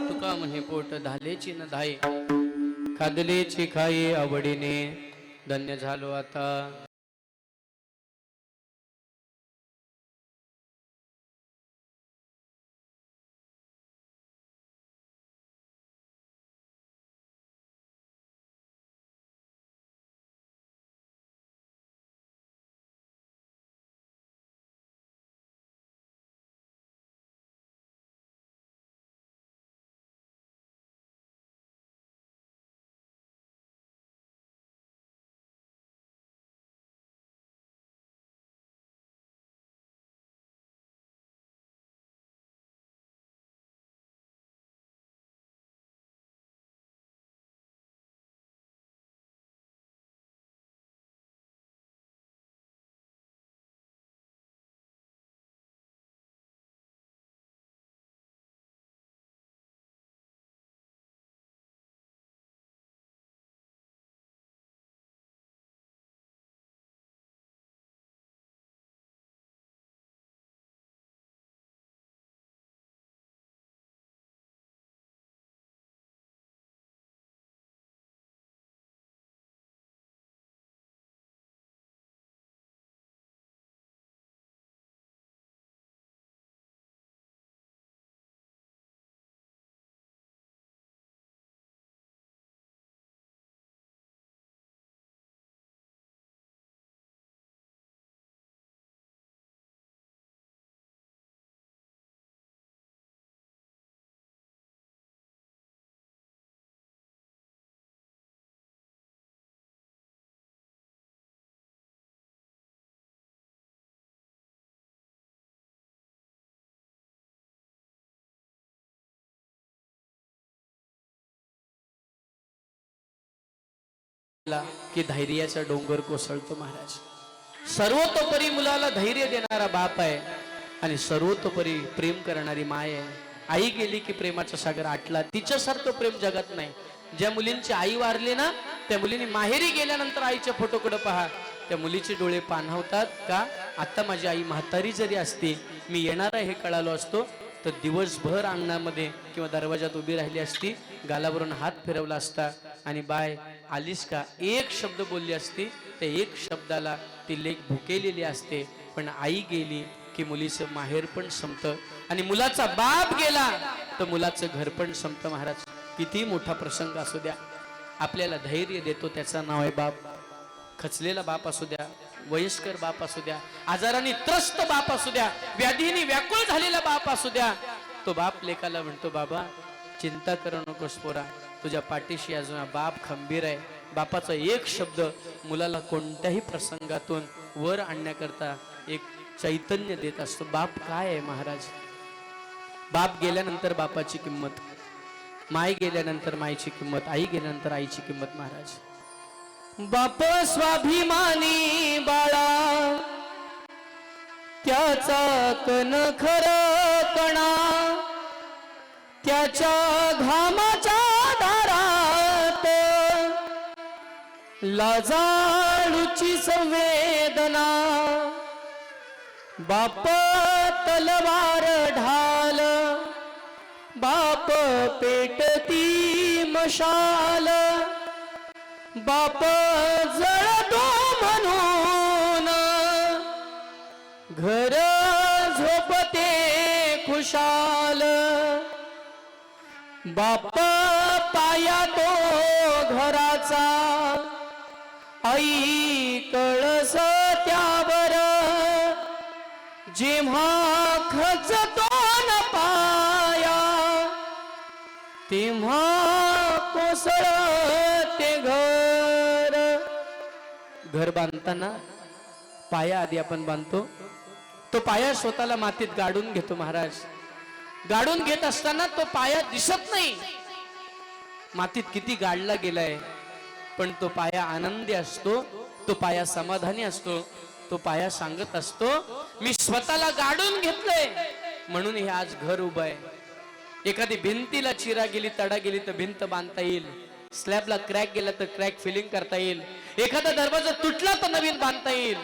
तुका म्हणे पोट धालेची न धाये खादलेची खाये आवडीने धन्य झालो आता. की धैर्याचा डोंगर कोसळतो महाराज. सर्वतोपरी मुलाला धैर्य देणारा बाप आहे आणि सर्वतोपरी प्रेम करणारी माय आहे. आई गेली की प्रेमाचा सागर आटला. तिच्यासारखं प्रेम जगात नाही. ज्या मुलींची आई वारली ना त्या मुलींनी माहेरी गेल्यानंतर आईच्या फोटोकडे पहा, त्या मुलीचे डोळे पाणावतात. का आता माझी आई म्हातारी जरी असती, मी येणार आहे हे कळालो असतो तर दिवसभर अंगणामध्ये किंवा दरवाजात उभी राहिली असती, गालावरून हात फिरवला असता आणि बाय आलीस का एक शब्द बोलली असती. त्या एक शब्दाला ती लेक भुकेलेली असते. पण आई गेली की मुलीचं माहेर पण संपतं आणि मुलाचा बाप गेला तर मुलाचं घर पण संपतं. महाराज किती मोठा प्रसंग असू द्या, आपल्याला धैर्य देतो त्याचं नाव आहे बाप. खचलेला बाप असू द्या, वयस्कर बाप असू द्या, आजाराने त्रस्त बाप असू द्या, व्याधीने व्याकुळ झालेला बाप असू द्या, तो बाप लेकाला म्हणतो बाबा चिंता करू नकोस पोरा, तुझ्या पाठीशी अजून बाप खंबीर आहे. बापाचा एक शब्द मुलाला कोणत्याही प्रसंगातून वर आणण्याकरता एक चैतन्य देत असतो. बाप काय आहे महाराज? बाप गेल्यानंतर बापाची किंमत, माय गेल्यानंतर मायची किंमत, आई गेल्यानंतर आईची किंमत. महाराज बाप स्वाभिमानी बाळा, त्याचा कण खरं कणा, त्याच्या घामाच्या दारात लाजाळूची संवेदना. बाप तलवार ढाल, बाप पेटती मशाल, बाप जळतो म्हणून घर झोपते खुशाल. बाप पाया तो घराचा, आई कळस त्यावर जेव्हा खचतो न पाया तेव्हा कोसळते घर. घर बांधताना पाया आधी आपण बांधतो. तो पाया स्वतःला मातीत गाडून घेतो महाराज. गाडून घेत असताना तो पाया दिसत नाही. मातीत किती गाडला गेलाय, पण तो पाया आनंदी असतो. तो पाया समाधानी असतो. तो पाया सांगत असतो, मी स्वतःला गाडून घेतलंय म्हणून हे आज घर उभं आहे. एखादी भिंतीला चिरा गेली, तडा गेली तर भिंत बांधता येईल. स्लॅबला क्रॅक गेला तर क्रॅक फिलिंग करता येईल. एखादा दरवाजा तुटला तर नवीन बांधता येईल.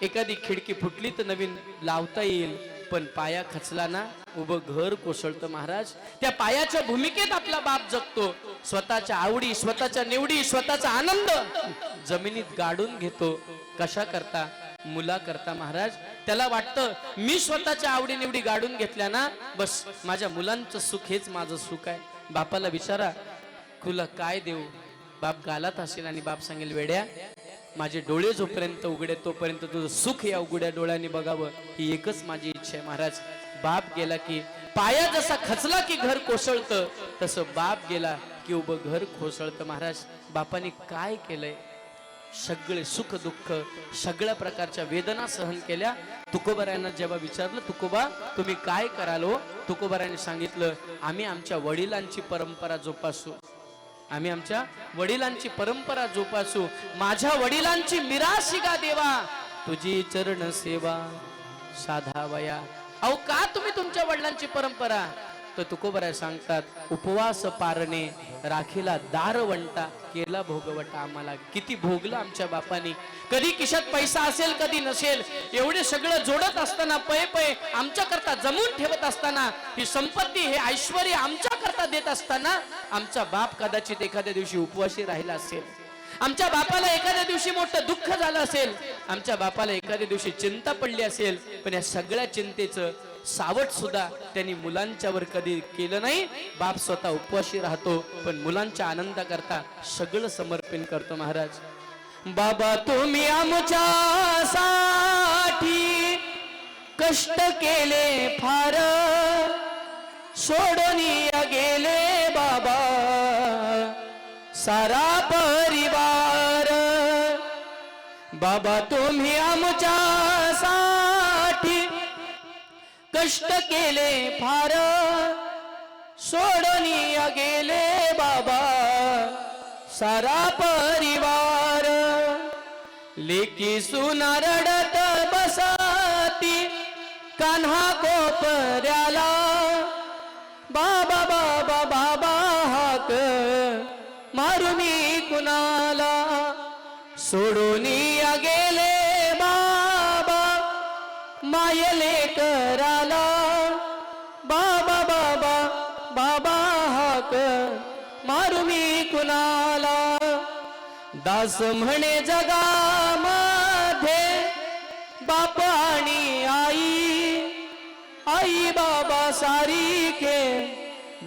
एखादी खिडकी फुटली तर नवीन लावता येईल. पण पाया खचला ना, उभं घर कोसळतं महाराज. त्या पायाच्या भूमिकेत आपला बाप जगतो. स्वतःच्या आवडी, स्वतःच्या निवडी, स्वतःचा आनंद जमिनीत गाडून घेतो. कशा करता? मुला करता महाराज. त्याला वाटतं मी स्वतःच्या आवडी निवडी गाडून घेतल्या ना, बस माझ्या मुलांचं सुख हेच माझं सुख आहे. बापाला विचारा, तुला काय देऊ? बाप गालात असेल आणि बाप सांगेल, वेड्या माझे डोळे जोपर्यंत उघडे तोपर्यंत तुझं सुख या उघड्या डोळ्यांनी बघावं, ही एकच माझी इच्छा आहे महाराज. बाप गेला की पाया जसा खचला की घर कोसळतं, तसं बाप गेला की उभं घर कोसळतं महाराज. बापाने काय केलंय? सगळे सुख दुःख, सगळ्या प्रकारच्या वेदना सहन केल्या. तुकोबारायांना जेव्हा विचारलं, तुकोबा तुम्ही काय कराल हो? तुकोबारायांनी सांगितलं, आम्ही आमच्या वडिलांची परंपरा जोपासू. आम्ही आमच्या वडिलांची परंपरा जोपासू. माझ्या वडिलांची मिराशिगा देवा, तुझी चरण सेवा साधावया. अहो का तुम्ही तुमच्या वडिलांची परंपरा? तर तुकोबराय सांगतात, उपवास पारणे राखीला दार वंटा, केला भोगवटा आम्हाला. किती भोगलं आमच्या बापानी. कधी खिशात पैसा असेल कधी नसेल, एवढे सगळं जोडत असताना, पै पै आमच्या करता जमून ठेवत असताना, ही संपत्ती हे ऐश्वर्य आमच्या करता देत असताना, आमचा बाप कदाचित एखाद्या दिवशी उपवासी राहिला असेल. आमच्या बापाला एखाद्या दिवशी मोठं दुःख झालं असेल. आमच्या बापाला एखाद्या दिवशी चिंता पडली असेल. पण या सगळ्या चिंतेचं सावट सुद्धा त्यांनी मुलांच्यावर कधी केलं नाही. बाप स्वतः उपवासी राहतो, पण मुलांच्या आनंदाकरता सगळं समर्पण करतो महाराज. बाबा तुम्ही आमच्यासाठी कष्ट केले फार, सोडून गेले बाबा सारा परिवार. बाबा तुम्ही आमच्यासाठी कष्ट केले फार, सोडून गेले बाबा सारा परिवार. लेकी सुना रडत बसती कान्हा कोपऱ्याला, बाबा बाबा बाबा हाक मारू मी कुणाला. सोडून गेले बाबा मायले कराला, बाबा बाबा बाबा हाक मारू मी कुणाला. दास म्हणे जगामध्ये बाप आणि आई, आई बाबा सारिखे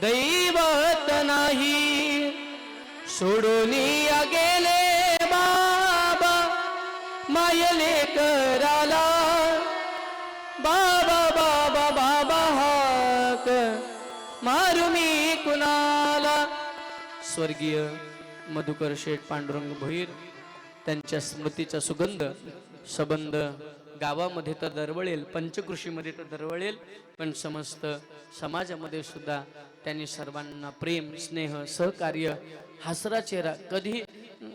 दैवत नाही. सोडून गेले बाबा मायले कराला, बाबा बाबा बाबा हाक मारू मी कुणाला. स्वर्गीय मधुकर शेठ पांडुरंग भोईर त्यांच्या स्मृतीचा सुगंध संबंध गावामध्ये तर दरवळेल, पंचकृषीमध्ये तर दरवळेल, पण समस्त समाजामध्ये सुद्धा त्यांनी सर्वांना प्रेम, स्नेह, सहकार्य, हसरा चेहरा. कधी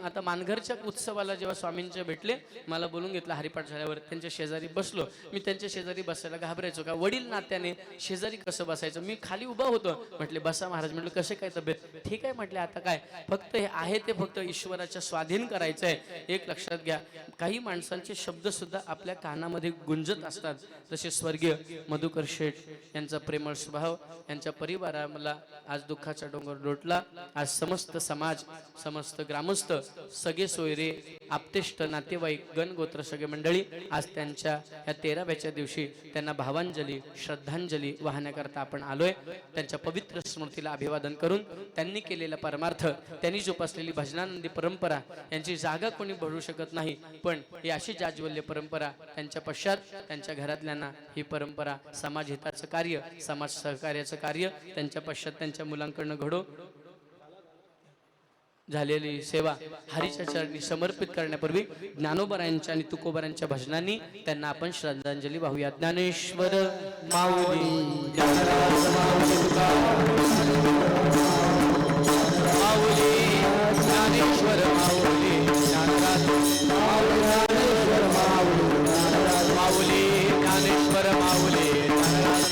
आता मानघरच्या उत्सवाला जेव्हा स्वामींच्या भेटले, मला बोलून घेतलं हरिपाठ झाल्यावर. त्यांच्या शेजारी बसलो. मी त्यांच्या शेजारी बसायला घाबरायचो, का वडील नात्याने शेजारी कसं बसायचं. मी खाली उभा होतो. म्हटले बसा महाराज. म्हटलं कसे काय तब्येत? ठीक आहे म्हटले. आता काय, फक्त हे आहे ते फक्त ईश्वराच्या स्वाधीन करायचं आहे. एक लक्षात घ्या, काही माणसांचे शब्द सुद्धा आपल्या कानामध्ये गुंजत असतात. जसे स्वर्गीय मधुकर शेठ यांचा प्रेमळ स्वभाव, यांच्या परिवाराला आज दुःखाचा डोंगर लोटला. आज समस्त समाज समाज समस्त ग्रामस्थ सगळे सोयरे आपतेष्ट नातेवाईक गणगोत्र सगळे मंडळी आज त्यांच्या या 13व्याच्या दिवशी त्यांना भावांजली श्रद्धांजली वाहण्याकरता आपण आलोय. त्यांच्या पवित्र स्मृतीला अभिवादन करून त्यांनी केलेला परमार्थ त्यांनी जोपासलेली भजनानंदी परंपरा यांची जागा कोणी भरू शकत नाही. पण ही अशी जाज्वल्य परंपरा त्यांच्या पश्चात त्यांच्या घरातल्यांना ही परंपरा समाज हिताचं कार्य समाज सहकार्याचं कार्य त्यांच्या पश्चात त्यांच्या मुलांकडनं घडो झालेली सेवा हरीच्या चरणी समर्पित करण्यापूर्वी ज्ञानोबरायांच्या आणि तुकोबरायांच्या भजनांनी त्यांना आपण श्रद्धांजली वाहूया. ज्ञानेश्वर माऊली ज्ञानराज माऊली माऊली ज्ञानेश्वर माऊली ज्ञानराज ज्ञानेश्वर माऊली माऊली ज्ञानेश्वर माऊली ज्ञानराज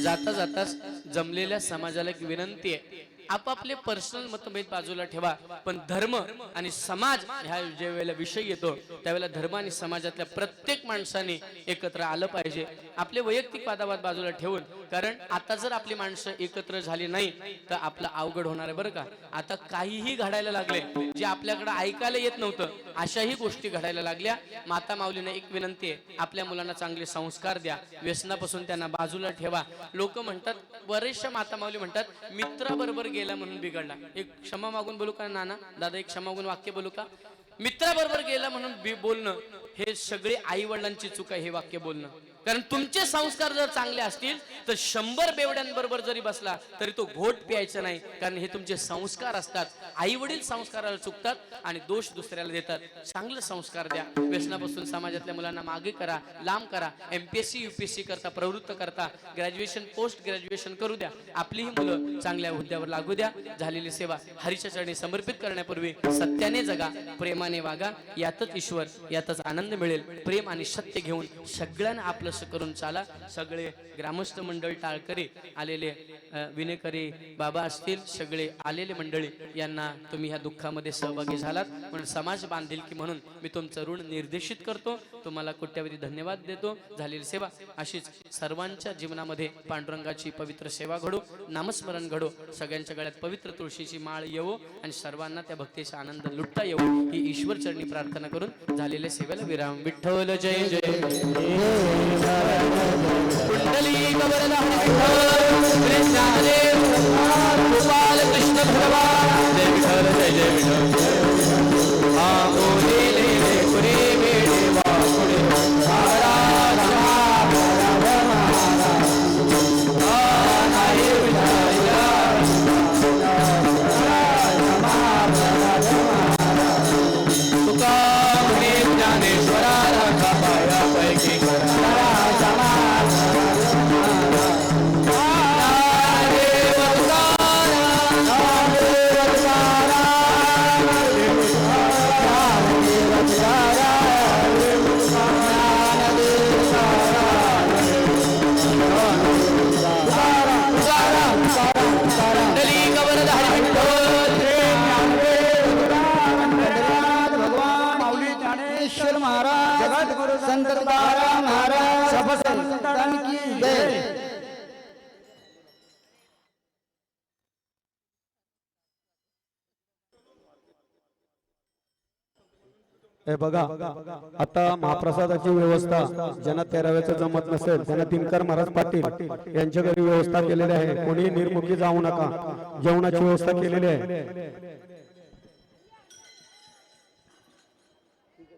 जाता जाताच जमलेल्या समाजाला एक विनंती आहे. आपापले पर्सनल मतभेद बाजूला ठेवा पण धर्म आणि समाज ह्या ज्या वेळेला विषय येतो त्यावेळेला धर्म आणि समाजातल्या प्रत्येक माणसाने एकत्र आलं पाहिजे. आपले वैयक्तिक वादावाद बाजूला ठेवून कारण आता जर आपली माणसं एकत्र झाली नाही तर आपलं अवघड होणार आहे बरं का. आता काहीही घडायला लागले जे आपल्याकडे ऐकायला येत नव्हतं अशाही गोष्टी घडायला लागल्या. माता माऊलीने एक विनंती आहे आपल्या मुलांना चांगले संस्कार द्या व्यसनापासून त्यांना बाजूला ठेवा. लोक म्हणतात बरेचशा माता माऊली म्हणतात मित्राबरोबर गेला म्हणून बिघडला. एक क्षमा मागून बोलू का नाना दादा एक क्षमा मागून वाक्य बोलू का. मित्राबरोबर गेला म्हणून बोलणं हे सगळे आई वडिलांची चूक आहे हे वाक्य बोलणं. कारण तुमचे संस्कार जर चांगले असतील तर 100 बेवड्यांबरोबर जरी बसला तरी तो घोट प्यायचा नाही कारण हे तुमचे संस्कार असतात. आई वडील संस्काराला चुकतात आणि दोष दुसऱ्याला देतात. चांगले संस्कार द्या. व्यसनापासून समाजातल्या मुलांना मागे करा लांब करा. MPSC UPSC करता प्रवृत्त करता ग्रॅज्युएशन पोस्ट ग्रॅज्युएशन करू द्या. आपलीही मुलं चांगल्या हुद्द्यावर लागू द्या. झालेली सेवा हरीच्या चरणी समर्पित करण्यापूर्वी सत्याने जगा प्रेमाने वागा यातच ईश्वर यातच आनंद मिळेल. प्रेम आणि सत्य घेऊन सगळ्यांना आपलं करून चाला. सगळे ग्रामस्थ मंडळ टाळकरी आलेले विनेकरी बाबा असतील सगळे आलेले मंडळी यांना तुम्ही ह्या दुःखामध्ये सहभागी झालात म्हणून समाज बांधिलकी म्हणून मी तुमचं ऋण निर्देशित करतो. तुम्हाला कोट्यावधी धन्यवाद देतो. झालेली सेवा अशीच सर्वांच्या जीवनामध्ये पांडुरंगाची पवित्र सेवा घडो नामस्मरण घडो सगळ्यांच्या गळ्यात पवित्र तुळशीची माळ येवो आणि सर्वांना त्या भक्तीचा आनंद लुटता येवो ही ईश्वर चरणी प्रार्थना करून झालेल्या सेवेला विराम. विठ्ठल जय जय कुंडली कवरला कृष्णदेव गोपाल कृष्ण भगवान जय विठ्ठल जय जय विठ्ठल. हा बोले ले पुरे वेडे वाकुडे महाराज तुका म्हणे ज्ञानेश्वरा राखा पाया पैकी संत तुकाराम महाराज सब संतान की जय. हे बघा आता महाप्रसादाची व्यवस्था ज्यांना 13व्याचं जमत नसेल त्यांना दिनकर महाराज पाटील यांच्या घरी व्यवस्था केलेली आहे. कोणी निर्मुखी जाऊ नका. जेवणाची व्यवस्था केलेली आहे.